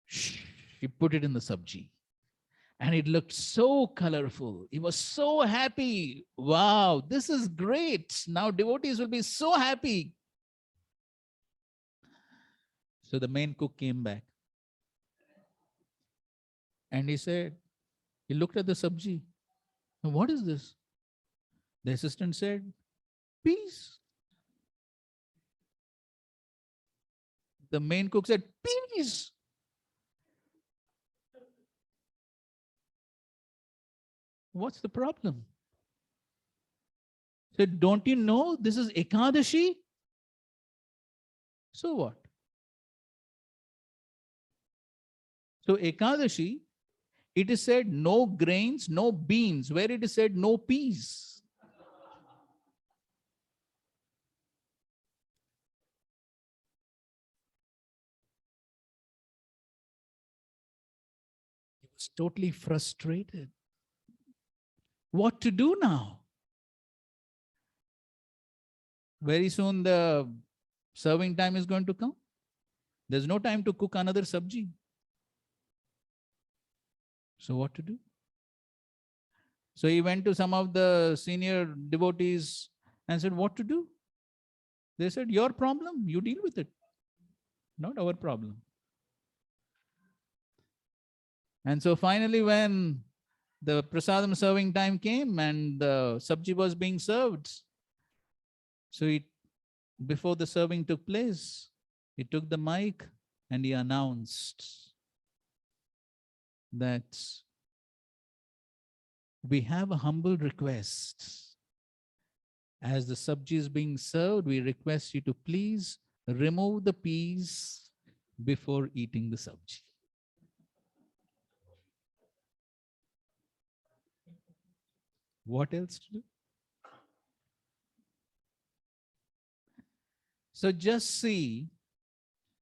he put it in the sabji. And it looked so colorful. He was so happy. Wow, this is great. Now devotees will be so happy. So the main cook came back. And he said, he looked at the sabji. What is this? The assistant said, peas. The main cook said, peas. What's the problem? Said, don't you know this is Ekadashi? So what? So Ekadashi, it is said no grains, no beans, where it is said no peas. He was totally frustrated. What to do now? Very soon the serving time is going to come. There's no time to cook another sabji. So what to do? So he went to some of the senior devotees and said, what to do? They said, your problem, you deal with it, not our problem. And so finally, when the prasadam serving time came and the sabji was being served, so before the serving took place, he took the mic and he announced that we have a humble request. As the sabji is being served, we request you to please remove the peas before eating the sabji. What else to do? So just see,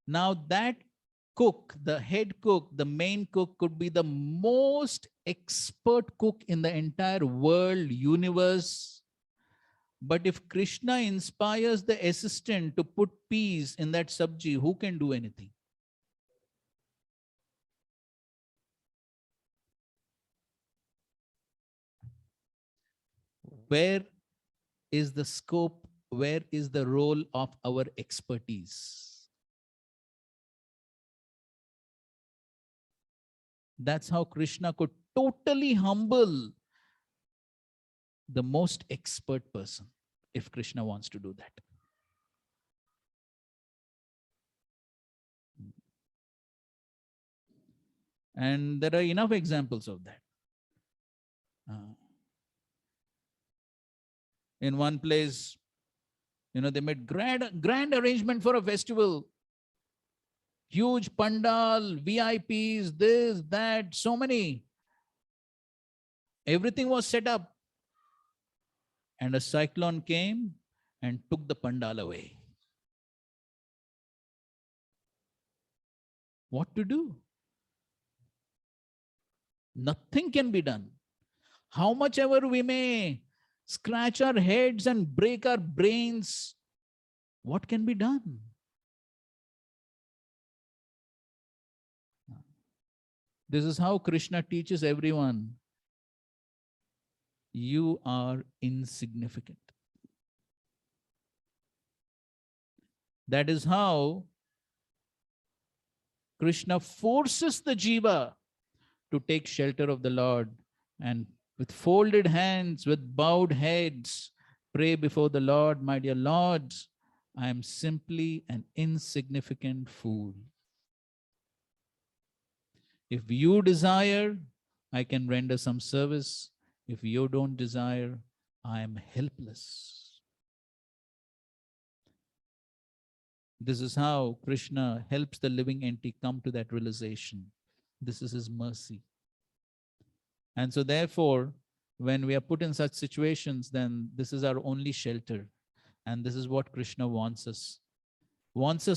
now that cook, the head cook, the main cook could be the most expert cook in the entire world, universe. But if Krishna inspires the assistant to put peas in that sabji, who can do anything? Where is the scope? Where is the role of our expertise? That's how Krishna could totally humble the most expert person, if Krishna wants to do that. And there are enough examples of that. In one place, they made grand arrangement for a festival. Huge pandal, VIPs, this, that, so many. Everything was set up. And a cyclone came and took the pandal away. What to do? Nothing can be done. How much ever we may scratch our heads and break our brains, what can be done? This is how Krishna teaches everyone. You are insignificant. That is how Krishna forces the jiva to take shelter of the Lord and with folded hands, with bowed heads, pray before the Lord, my dear Lord, I am simply an insignificant fool. If you desire, I can render some service. If you don't desire, I am helpless. This is how Krishna helps the living entity come to that realization. This is his mercy. And so therefore, when we are put in such situations, then this is our only shelter. And this is what Krishna wants us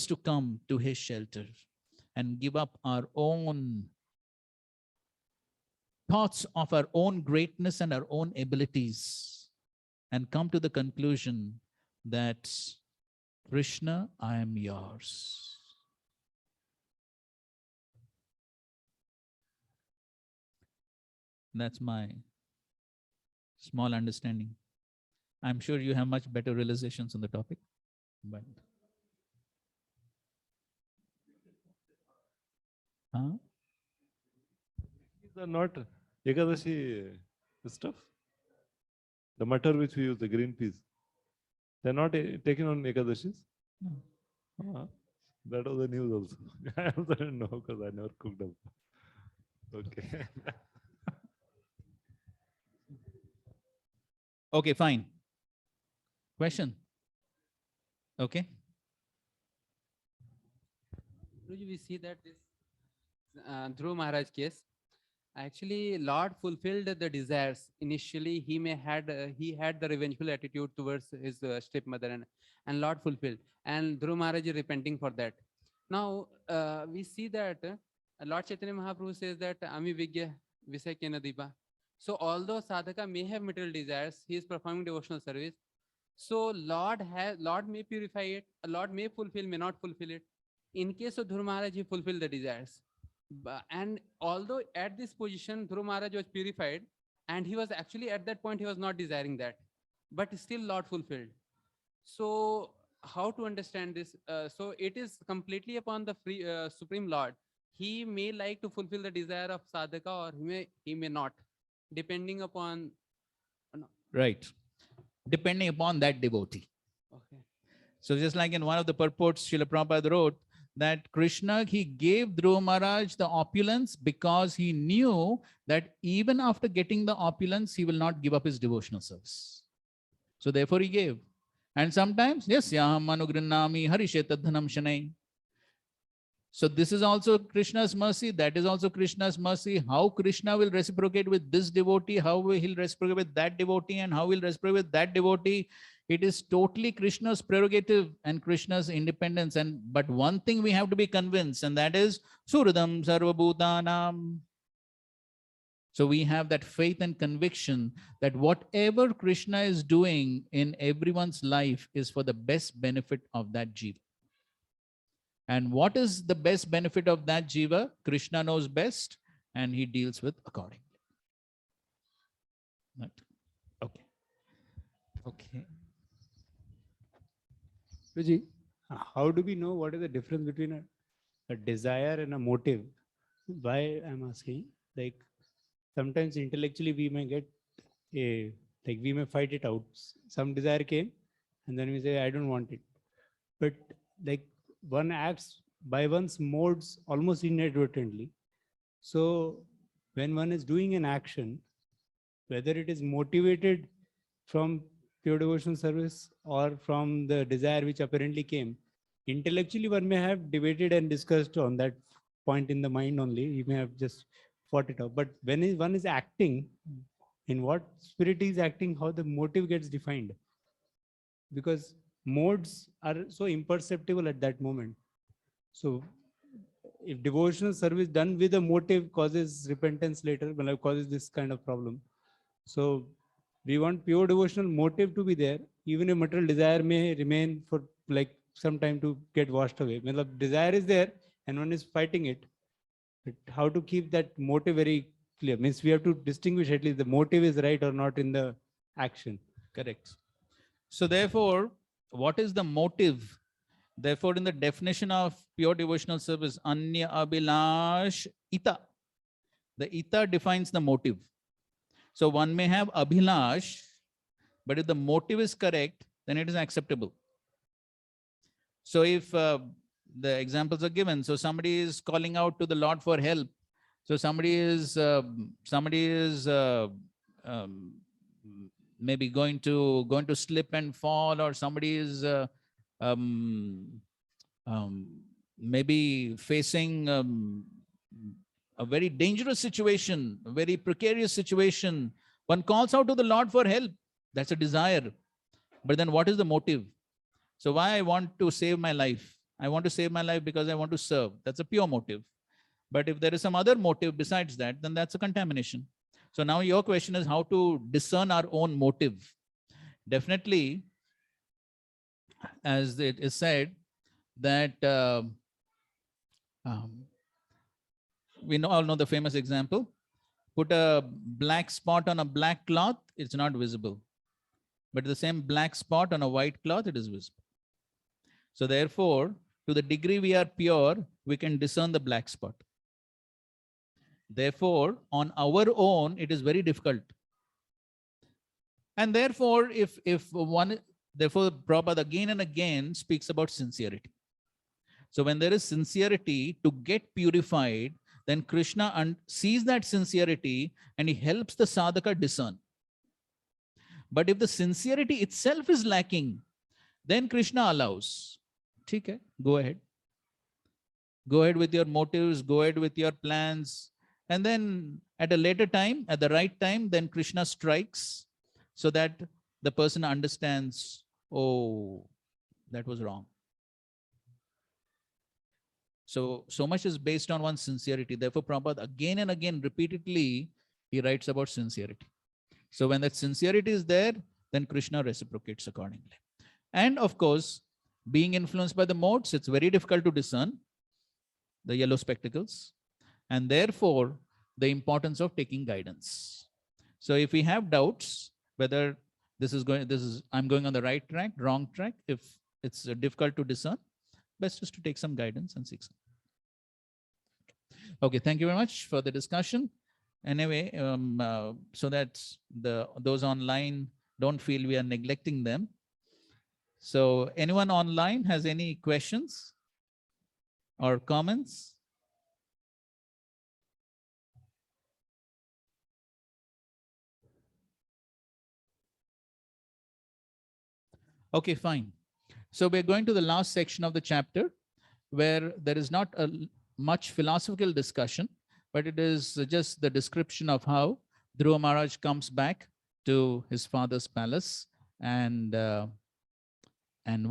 to come to his shelter and give up our own thoughts of our own greatness and our own abilities and come to the conclusion that Krishna, I am yours. That's my small understanding. I'm sure you have much better realizations on the topic, but These are not Ekadashi stuff. The matter which we use, the green peas, they're not taken on Ekadashis. No. That was the news also. I also didn't know because I never cooked them. Okay. Okay, fine. Question? Okay. We see that this Dhruv Maharaj case, actually Lord fulfilled the desires. Initially, he had the revengeful attitude towards his stepmother, and Lord fulfilled. And Dhruv Maharaj is repenting for that. Now, we see that Lord Chaitanya Mahaprabhu says that Ami Vigya Visay Kena Dipa. So although sadhaka may have material desires, he is performing devotional service. So Lord may purify it, Lord may fulfill, may not fulfill it. In case of Dhruva Maharaj, he fulfilled the desires. And although at this position, Dhruva Maharaj was purified, and he was actually at that point, he was not desiring that, but still Lord fulfilled. So how to understand this? So it is completely upon the Supreme Lord. He may like to fulfill the desire of sadhaka, or he may not, depending upon. Right. Depending upon that devotee. Okay. So just like in one of the purports, Srila Prabhupada wrote that Krishna, he gave Dhruva Maharaj the opulence because he knew that even after getting the opulence, he will not give up his devotional service. So therefore he gave. And sometimes, yes, yaham anugrinami harishetadhanam shanai. So this is also Krishna's mercy. That is also Krishna's mercy. How Krishna will reciprocate with this devotee, how he'll reciprocate with that devotee, and how he'll reciprocate with that devotee. It is totally Krishna's prerogative and Krishna's independence. But one thing we have to be convinced, and that is Suradam Sarvabhutanam. So we have that faith and conviction that whatever Krishna is doing in everyone's life is for the best benefit of that jiva. And what is the best benefit of that jiva? Krishna knows best, and he deals with accordingly. Right. Okay. Okay. Ruji, how do we know what is the difference between a desire and a motive? Why I'm asking, like sometimes intellectually we may get we may fight it out. Some desire came and then we say, I don't want it. But like one acts by one's modes almost inadvertently. So when one is doing an action, whether it is motivated from pure devotional service or from the desire which apparently came, intellectually one may have debated and discussed on that point in the mind only. He may have just fought it out. But when one is acting, in what spirit is acting, how the motive gets defined. Because modes are so imperceptible at that moment. So if devotional service done with a motive causes repentance later, well, causes this kind of problem. So we want pure devotional motive to be there. Even a material desire may remain for like some time to get washed away. Well, desire is there and one is fighting it. But how to keep that motive very clear? Means we have to distinguish at least the motive is right or not in the action. Correct. So therefore, what is the motive? Therefore, in the definition of pure devotional service, Anya Abhilash Ita. The Ita defines the motive. So one may have Abhilash, but if the motive is correct, then it is acceptable. So if the examples are given, so somebody is calling out to the Lord for help. So somebody is maybe going to slip and fall, or somebody is maybe facing a very dangerous situation, a very precarious situation. One calls out to the Lord for help. That's a desire. But then what is the motive? So why I want to save my life? I want to save my life because I want to serve. That's a pure motive. But if there is some other motive besides that, then that's a contamination. So now your question is how to discern our own motive. Definitely, as it is said, that we all know the famous example. Put a black spot on a black cloth, it's not visible. But the same black spot on a white cloth, it is visible. So therefore, to the degree we are pure, we can discern the black spot. Therefore, on our own, it is very difficult. And therefore, therefore, Prabhupada again and again speaks about sincerity. So when there is sincerity to get purified, then Krishna sees that sincerity and he helps the sadhaka discern. But if the sincerity itself is lacking, then Krishna allows. Okay, go ahead. Go ahead with your motives, go ahead with your plans. And then at a later time, at the right time, then Krishna strikes so that the person understands, oh, that was wrong. So much is based on one's sincerity. Therefore, Prabhupada again and again, repeatedly, he writes about sincerity. So when that sincerity is there, then Krishna reciprocates accordingly. And of course, being influenced by the modes, it's very difficult to discern the yellow spectacles, and therefore the importance of taking guidance. So if we have doubts whether I'm going on the right track, wrong track, if it's difficult to discern, best is to take some guidance and seek some. Okay, thank you very much for the discussion. Anyway, so that those online don't feel we are neglecting them. So anyone online has any questions or comments? Okay, fine. So we're going to the last section of the chapter where there is not much philosophical discussion, but it is just the description of how Dhruva Maharaj comes back to his father's palace and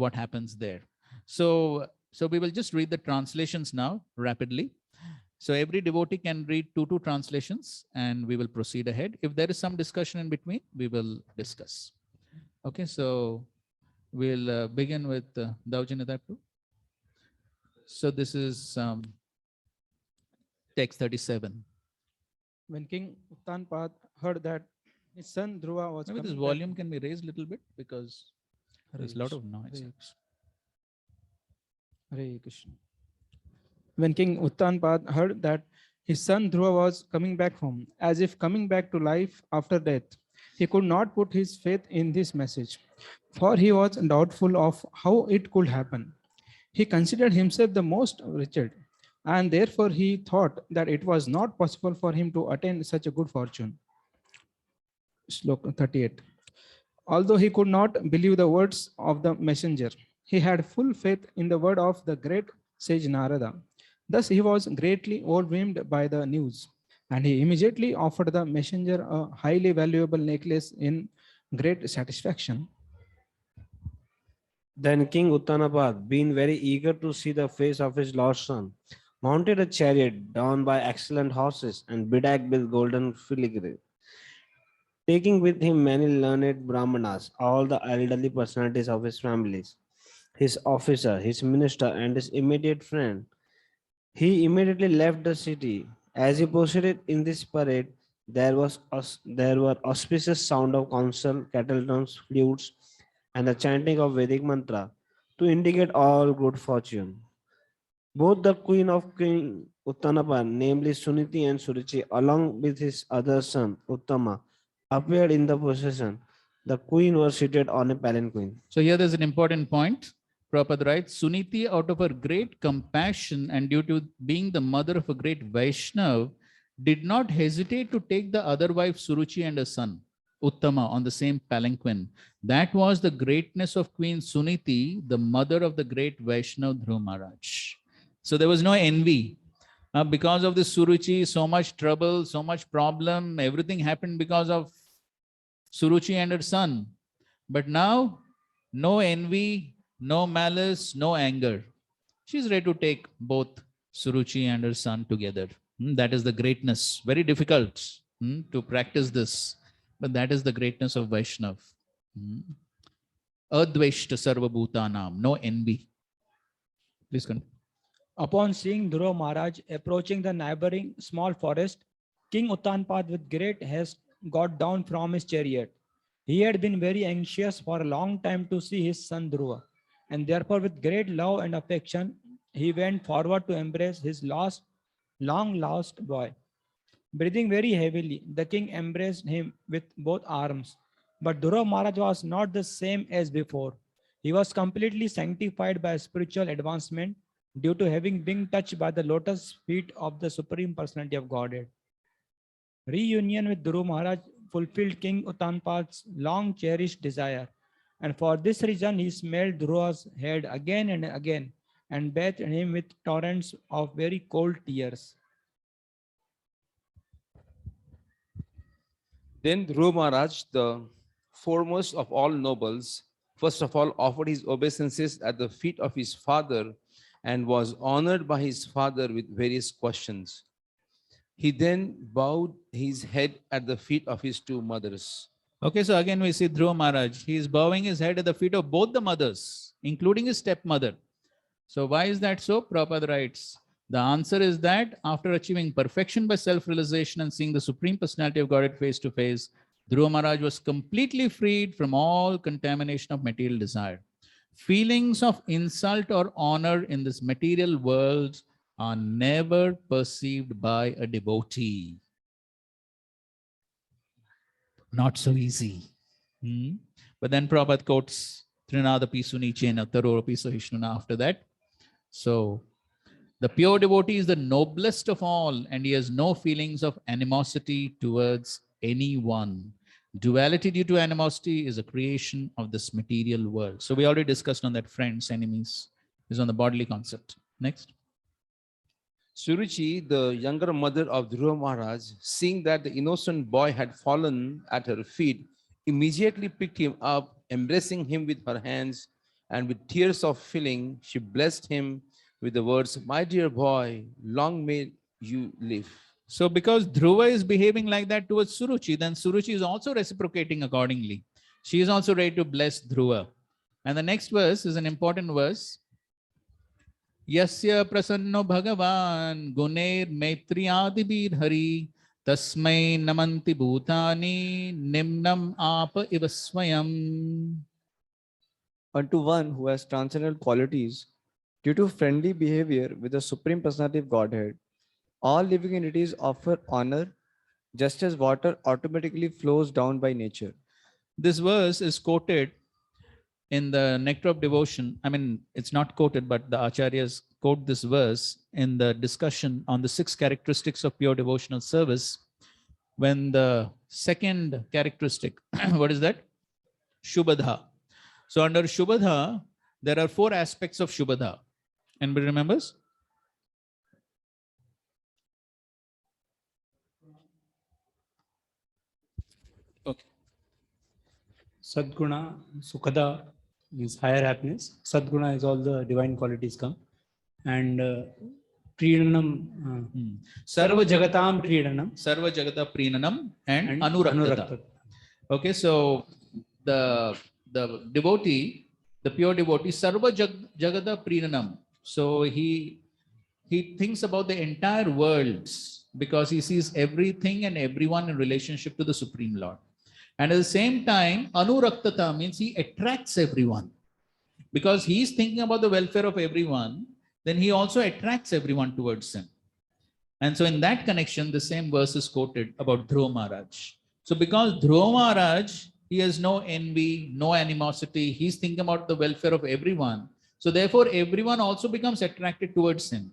what happens there. So we will just read the translations now rapidly. So every devotee can read two translations and we will proceed ahead. If there is some discussion in between, we will discuss. Okay, so we'll begin with Daujinadapur. So this is text 37. When King Uttanpad heard that his son Dhruva was Maybe this coming volume can be raised a little bit because there's a lot of noise. Hare Krishna. When King Uttanpad heard that his son Dhruva was coming back home, as if coming back to life after death, he could not put his faith in this message, for he was doubtful of how it could happen. He considered himself the most wretched, and therefore he thought that it was not possible for him to attain such a good fortune. Sloka 38. Although he could not believe the words of the messenger, he had full faith in the word of the great sage Narada. Thus he was greatly overwhelmed by the news, and he immediately offered the messenger a highly valuable necklace in great satisfaction. Then King Uttanapad, being very eager to see the face of his lost son, mounted a chariot drawn by excellent horses and bedecked with golden filigree. Taking with him many learned brahmanas, all the elderly personalities of his families, his officer, his minister, and his immediate friend, he immediately left the city. As he proceeded in this parade, there were auspicious sound of council, kettle drums, flutes, and the chanting of Vedic mantra to indicate all good fortune. Both the queen of King Uttanapa, namely Suniti and Surichi, along with his other son Uttama, appeared in the procession. The queen was seated on a palanquin. So here there's an important point. Prabhupada writes, Suniti, out of her great compassion and due to being the mother of a great Vaishnav, did not hesitate to take the other wife Suruchi and her son Uttama on the same palanquin. That was the greatness of Queen Suniti, the mother of the great Vaishnav Dhruva Maharaj. So there was no envy. Because of this Suruchi, so much trouble, so much problem, everything happened because of Suruchi and her son. But now, no envy, no malice, no anger. She's ready to take both Suruchi and her son together. That is the greatness. Very difficult to practice this, but that is the greatness of Vaishnav. Adveshta sarva bhutanam, no envy. Please continue. Upon seeing Dhruva Maharaj approaching the neighboring small forest, King Uttanpad with great haste got down from his chariot. He had been very anxious for a long time to see his son Dhruva, and therefore with great love and affection, he went forward to embrace his long lost boy. Breathing very heavily, the king embraced him with both arms. But Dhruva Maharaj was not the same as before. He was completely sanctified by spiritual advancement due to having been touched by the lotus feet of the Supreme Personality of Godhead. Reunion with Dhruva Maharaj fulfilled King Uttanpad's long cherished desire, and for this reason he smelled Dhruva's head again and again and bathed him with torrents of very cold tears. Then Dhruva Maharaj, the foremost of all nobles, first of all offered his obeisances at the feet of his father and was honored by his father with various questions. He then bowed his head at the feet of his two mothers. Okay, so again we see Dhruva Maharaj. He is bowing his head at the feet of both the mothers, including his stepmother. So why is that so? Prabhupada writes, the answer is that after achieving perfection by self-realization and seeing the Supreme Personality of Godhead face to face, Dhruva Maharaj was completely freed from all contamination of material desire. Feelings of insult or honor in this material world are never perceived by a devotee. Not so easy. But then Prabhupada quotes Trinada Pisunichena Tarora Pisohishnuna after that. So the pure devotee is the noblest of all, and he has no feelings of animosity towards anyone. Duality due to animosity is a creation of this material world. So we already discussed on that, friends, enemies, is on the bodily concept. Next. Suruchi, the younger mother of Dhruva Maharaj, seeing that the innocent boy had fallen at her feet, immediately picked him up, embracing him with her hands, and with tears of feeling, she blessed him with the words, "My dear boy, long may you live." So because Dhruva is behaving like that towards Suruchi, then Suruchi is also reciprocating accordingly. She is also ready to bless Dhruva. And the next verse is an important verse. Yasya prasanno bhagavan guner maitriyadibir hari tasmai namanti bhutani nimnam apa ivaswayam. Unto one who has transcendental qualities, due to friendly behavior with the Supreme Personality of Godhead, all living entities offer honor, just as water automatically flows down by nature. This verse is quoted in the Nectar of Devotion. I mean, it's not quoted, but the Acharyas quote this verse in the discussion on the 6 characteristics of pure devotional service. When the second characteristic, what is that? Shubhadha. So under Shubhadha, there are 4 aspects of Shubhadha. Anybody remembers? Okay. Sadguna, Sukhada means higher happiness. Sadguna is all the divine qualities come. And Priyanam, Sarva Jagatam Priyanam. Sarva Jagata Prinanam and Anuraktata. Okay, so the devotee, the pure devotee, Sarva Jagata Prinanam. So he thinks about the entire world because he sees everything and everyone in relationship to the Supreme Lord. And at the same time, Anuraktata means he attracts everyone. Because he is thinking about the welfare of everyone, then he also attracts everyone towards him. And so in that connection, the same verse is quoted about Dhruva Maharaj. So because Dhruva Maharaj, he has no envy, no animosity, he's thinking about the welfare of everyone. So therefore, everyone also becomes attracted towards him.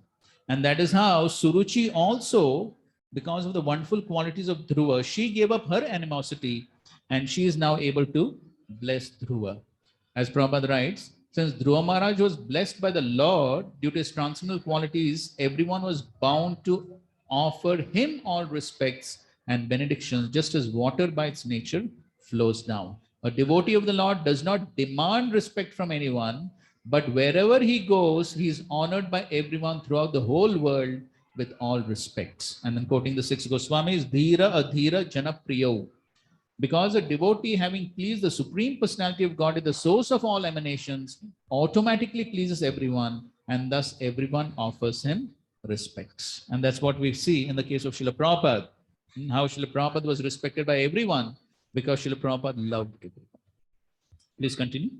And that is how Suruchi also, because of the wonderful qualities of Dhruva, she gave up her animosity and she is now able to bless Dhruva. As Prabhupada writes, since Dhruva Maharaj was blessed by the Lord due to his transcendental qualities, everyone was bound to offer him all respects and benedictions, just as water by its nature flows down. A devotee of the Lord does not demand respect from anyone, but wherever he goes, he is honored by everyone throughout the whole world with all respects. And then quoting the 6 Goswamis, Dhira Adhira Jana Priyo. Because a devotee, having pleased the Supreme Personality of God, is the source of all emanations, automatically pleases everyone, and thus everyone offers him respects. And that's what we see in the case of Srila Prabhupada, how Srila Prabhupada was respected by everyone because Srila Prabhupada loved everyone. Please continue.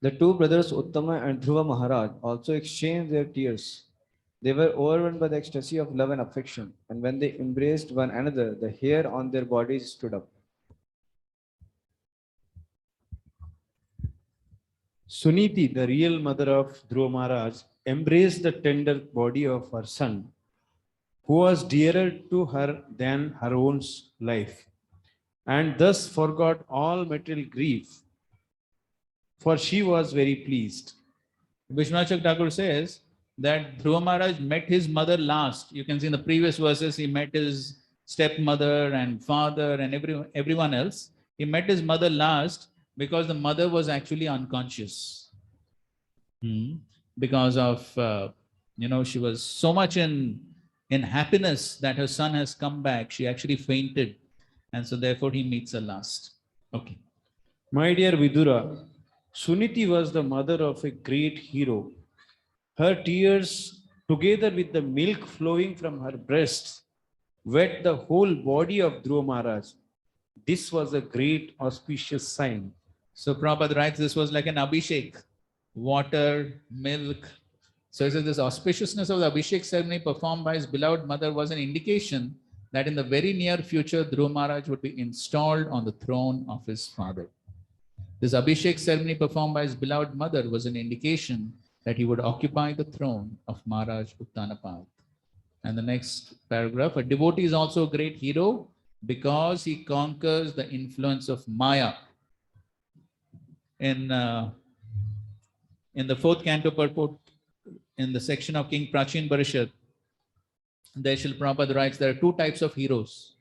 The 2 brothers Uttama and Dhruva Maharaj also exchanged their tears. They were overwhelmed by the ecstasy of love and affection, and when they embraced one another, the hair on their bodies stood up. Suniti, the real mother of Dhruva Maharaj, embraced the tender body of her son, who was dearer to her than her own life, and thus forgot all material grief, for she was very pleased. Vishwanath Thakur says that Dhruva Maharaj met his mother last. You can see in the previous verses, he met his stepmother and father and everyone else. He met his mother last because the mother was actually unconscious. Because of, she was so much in happiness that her son has come back. She actually fainted. and so therefore he meets her last. Okay. My dear Vidura, Suniti was the mother of a great hero. Her tears, together with the milk flowing from her breasts, wet the whole body of Dhruva Maharaj. This was a great auspicious sign. So Prabhupada writes this was like an abhishek, water, milk. So he says this auspiciousness of the abhishek ceremony performed by his beloved mother was an indication that in the very near future, Dhruva Maharaj would be installed on the throne of his father. This abhishek ceremony performed by his beloved mother was an indication that he would occupy the throne of Maharaj Uttanapad. And the next paragraph, a devotee is also a great hero because he conquers the influence of Maya. In the fourth canto purport, in the section of King Prachin Barishad, there Srila Prabhupada writes there are two types of heroes.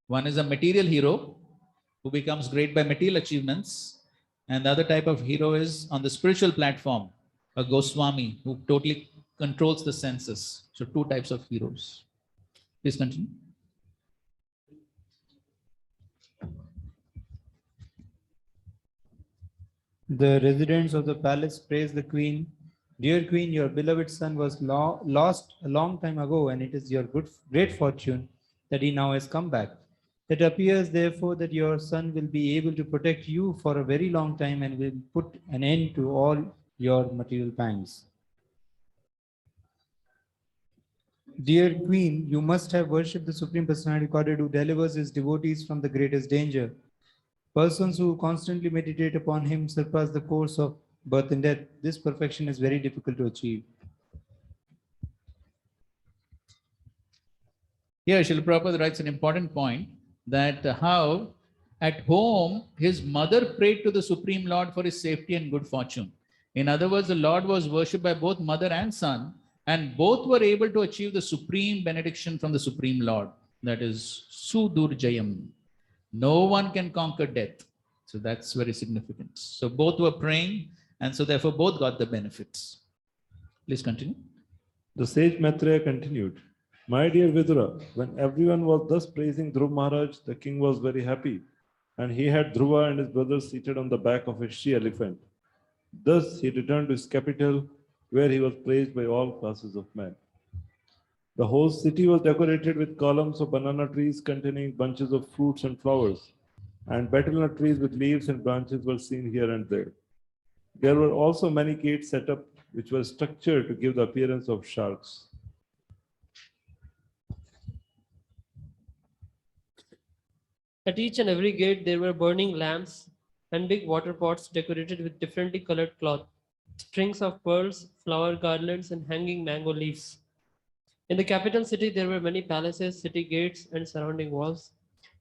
One is a material hero who becomes great by material achievements, and the other type of hero is on the spiritual platform, a Goswami who totally controls the senses. So two types of heroes. Please continue. The residents of the palace praise the queen. Dear queen, your beloved son was lost a long time ago, and it is your great fortune that he now has come back. It appears, therefore, that your son will be able to protect you for a very long time and will put an end to all your material pangs. Dear queen, you must have worshipped the Supreme Personality Godhead who delivers his devotees from the greatest danger. Persons who constantly meditate upon him surpass the course of birth and death. This perfection is very difficult to achieve. Here, Srila Prabhupada writes an important point that how at home his mother prayed to the Supreme Lord for his safety and good fortune. In other words, the Lord was worshipped by both mother and son, and both were able to achieve the supreme benediction from the Supreme Lord. That is Sudurjayam. No one can conquer death. So that's very significant. So both were praying, and so therefore both got the benefits. Please continue. The sage Maitreya continued, my dear Vidura, when everyone was thus praising Dhruva Maharaj, the king was very happy, and he had Dhruva and his brothers seated on the back of a she-elephant. Thus he returned to his capital, where he was praised by all classes of men. The whole city was decorated with columns of banana trees containing bunches of fruits and flowers, and betel trees with leaves and branches were seen here and there. There were also many gates set up which were structured to give the appearance of sharks. At each and every gate, there were burning lamps and big water pots decorated with differently colored cloth, strings of pearls, flower garlands, and hanging mango leaves. In the capital city, there were many palaces, city gates, and surrounding walls,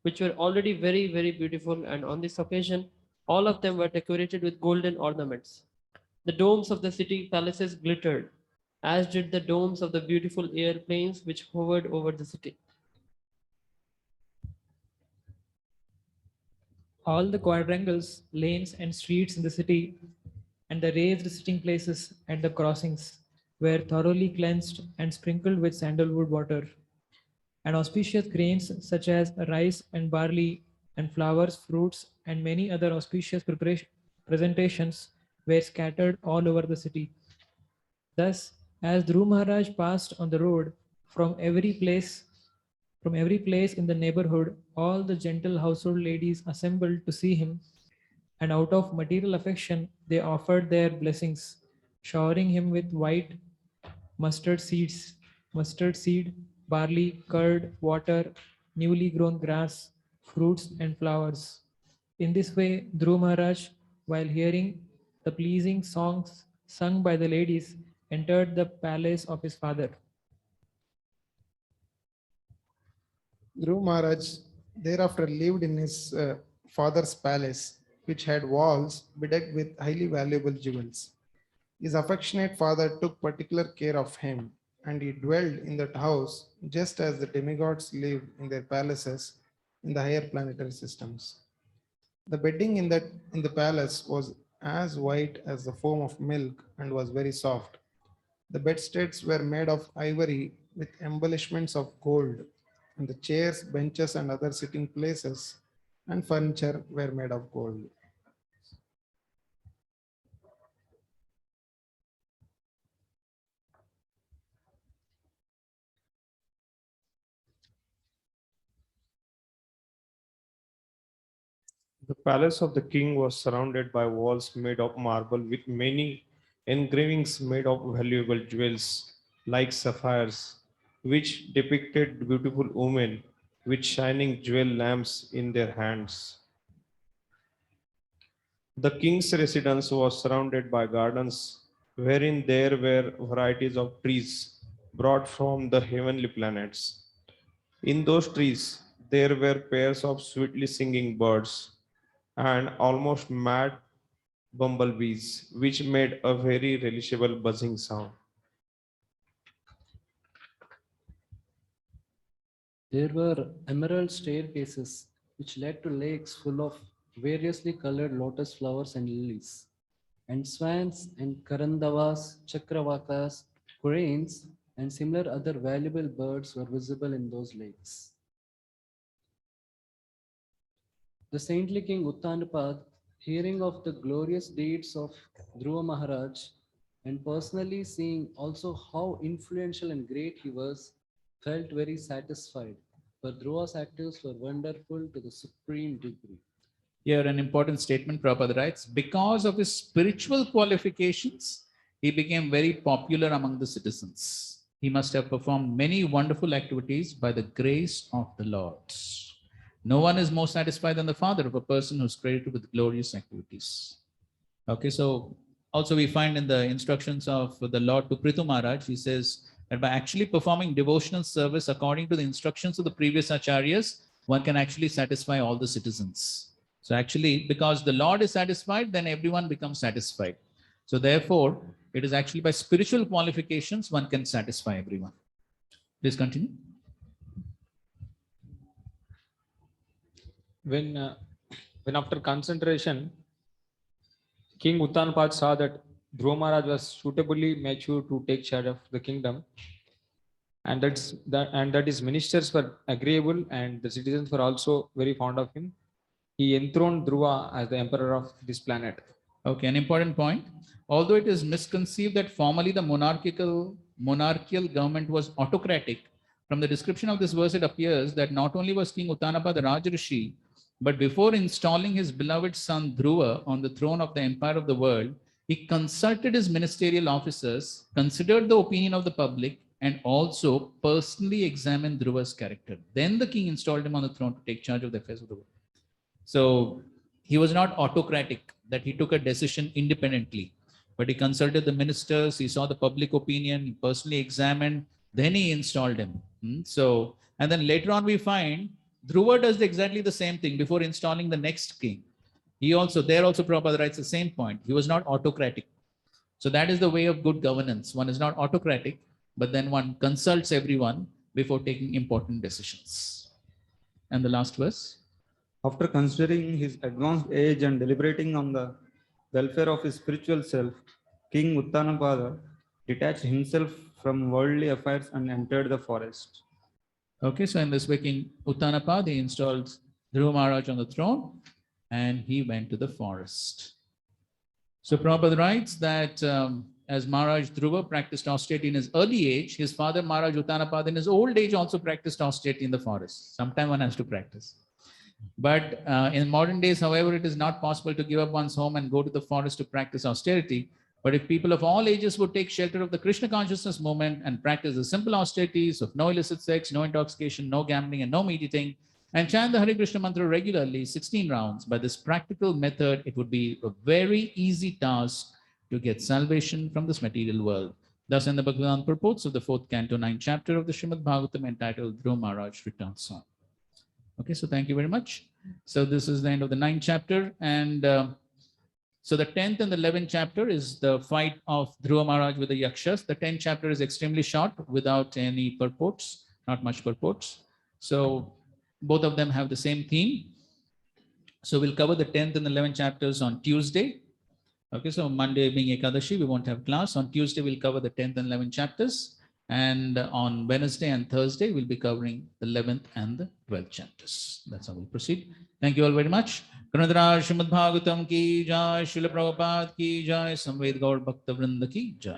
which were already very, very beautiful. And on this occasion, all of them were decorated with golden ornaments. The domes of the city palaces glittered, as did the domes of the beautiful airplanes which hovered over the city. All the quadrangles, lanes, and streets in the city, and the raised sitting places at the crossings were thoroughly cleansed and sprinkled with sandalwood water. And auspicious grains such as rice and barley and flowers, fruits, and many other auspicious presentations were scattered all over the city. Thus, as Dhruv Maharaj passed on the road from every place in the neighborhood, all the gentle household ladies assembled to see him, and out of material affection, they offered their blessings, showering him with white mustard seed, barley, curd, water, newly grown grass, fruits, and flowers. In this way, Dhruv Maharaj, while hearing the pleasing songs sung by the ladies, entered the palace of his father. Dhruv Maharaj thereafter lived in his father's palace, which had walls bedecked with highly valuable jewels. His affectionate father took particular care of him, and he dwelled in that house just as the demigods lived in their palaces in the higher planetary systems. The bedding in the palace was as white as the foam of milk and was very soft. The bedsteads were made of ivory with embellishments of gold. and the chairs, benches, and other sitting places and furniture were made of gold. The palace of the king was surrounded by walls made of marble with many engravings made of valuable jewels like sapphires, which depicted beautiful women with shining jewel lamps in their hands. The king's residence was surrounded by gardens wherein there were varieties of trees brought from the heavenly planets. In those trees, there were pairs of sweetly singing birds and almost mad bumblebees, which made a very relishable buzzing sound. There were emerald staircases which led to lakes full of variously colored lotus flowers and lilies, and swans and karandavas, chakravakas, cranes, and similar other valuable birds were visible in those lakes. The saintly king Uttanapad, hearing of the glorious deeds of Dhruva Maharaj and personally seeing also how influential and great he was, felt very satisfied, for Dhruva's actives were wonderful to the supreme degree. Here, an important statement Prabhupada writes, because of his spiritual qualifications, he became very popular among the citizens. He must have performed many wonderful activities by the grace of the Lord. No one is more satisfied than the father of a person who's credited with glorious activities. Okay, so also we find in the instructions of the Lord to Prithu Maharaj, he says that by actually performing devotional service according to the instructions of the previous acharyas, one can actually satisfy all the citizens. So actually, because the Lord is satisfied, then everyone becomes satisfied. So therefore, it is actually by spiritual qualifications one can satisfy everyone. Please continue. When after concentration, King Uttanapad saw that Dhruva Maharaj was suitably mature to take charge of the kingdom, and that his ministers were agreeable and the citizens were also very fond of him. He enthroned Dhruva as the emperor of this planet. Okay, an important point. Although it is misconceived that formerly the monarchical government was autocratic, from the description of this verse it appears that not only was King Uttanapad the Rajrishi, but before installing his beloved son Dhruva on the throne of the empire of the world, he consulted his ministerial officers, considered the opinion of the public, and also personally examined Dhruva's character. Then the king installed him on the throne to take charge of the affairs of the world. So he was not autocratic, that he took a decision independently, but he consulted the ministers, he saw the public opinion, he personally examined, then he installed him. So, and then later on we find Dhruva does exactly the same thing before installing the next king. He also, there also Prabhupada writes the same point. He was not autocratic. So that is the way of good governance. One is not autocratic, but then one consults everyone before taking important decisions. And the last verse. After considering his advanced age and deliberating on the welfare of his spiritual self, King Uttanapada detached himself from worldly affairs and entered the forest. Okay, so in this way, King Uttanapad, he installed Dhruva Maharaj on the throne and he went to the forest. So Prabhupada writes that as Maharaj Dhruva practiced austerity in his early age, his father Maharaj Uttanapad in his old age also practiced austerity in the forest. Sometime one has to practice. But in modern days, however, it is not possible to give up one's home and go to the forest to practice austerity. But if people of all ages would take shelter of the Krishna consciousness movement and practice the simple austerities of no illicit sex, no intoxication, no gambling, and no meat eating, and chant the Hare Krishna mantra regularly, 16 rounds, by this practical method, it would be a very easy task to get salvation from this material world. Thus, in the Bhagavatam purports of the 4th canto, 9th chapter of the Srimad Bhagavatam entitled Dhruva Maharaj returns on. Okay, so thank you very much. So this is the end of the 9th chapter. And so the 10th and the 11th chapter is the fight of Dhruva Maharaj with the Yakshas. The 10th chapter is extremely short without any purports, not much purports. So both of them have the same theme. So we'll cover the 10th and 11th chapters on Tuesday. Okay, so Monday being Ekadashi, we won't have class. On Tuesday, we'll cover the 10th and 11th chapters. And on Wednesday and Thursday, we'll be covering the 11th and the 12th chapters. That's how we'll proceed. Thank you all very much. Granadhara Srimad Bhagavatam ki jai, Srila Prabhupada ki jai, Samved Gaur Bhakta Vrinda ki jai.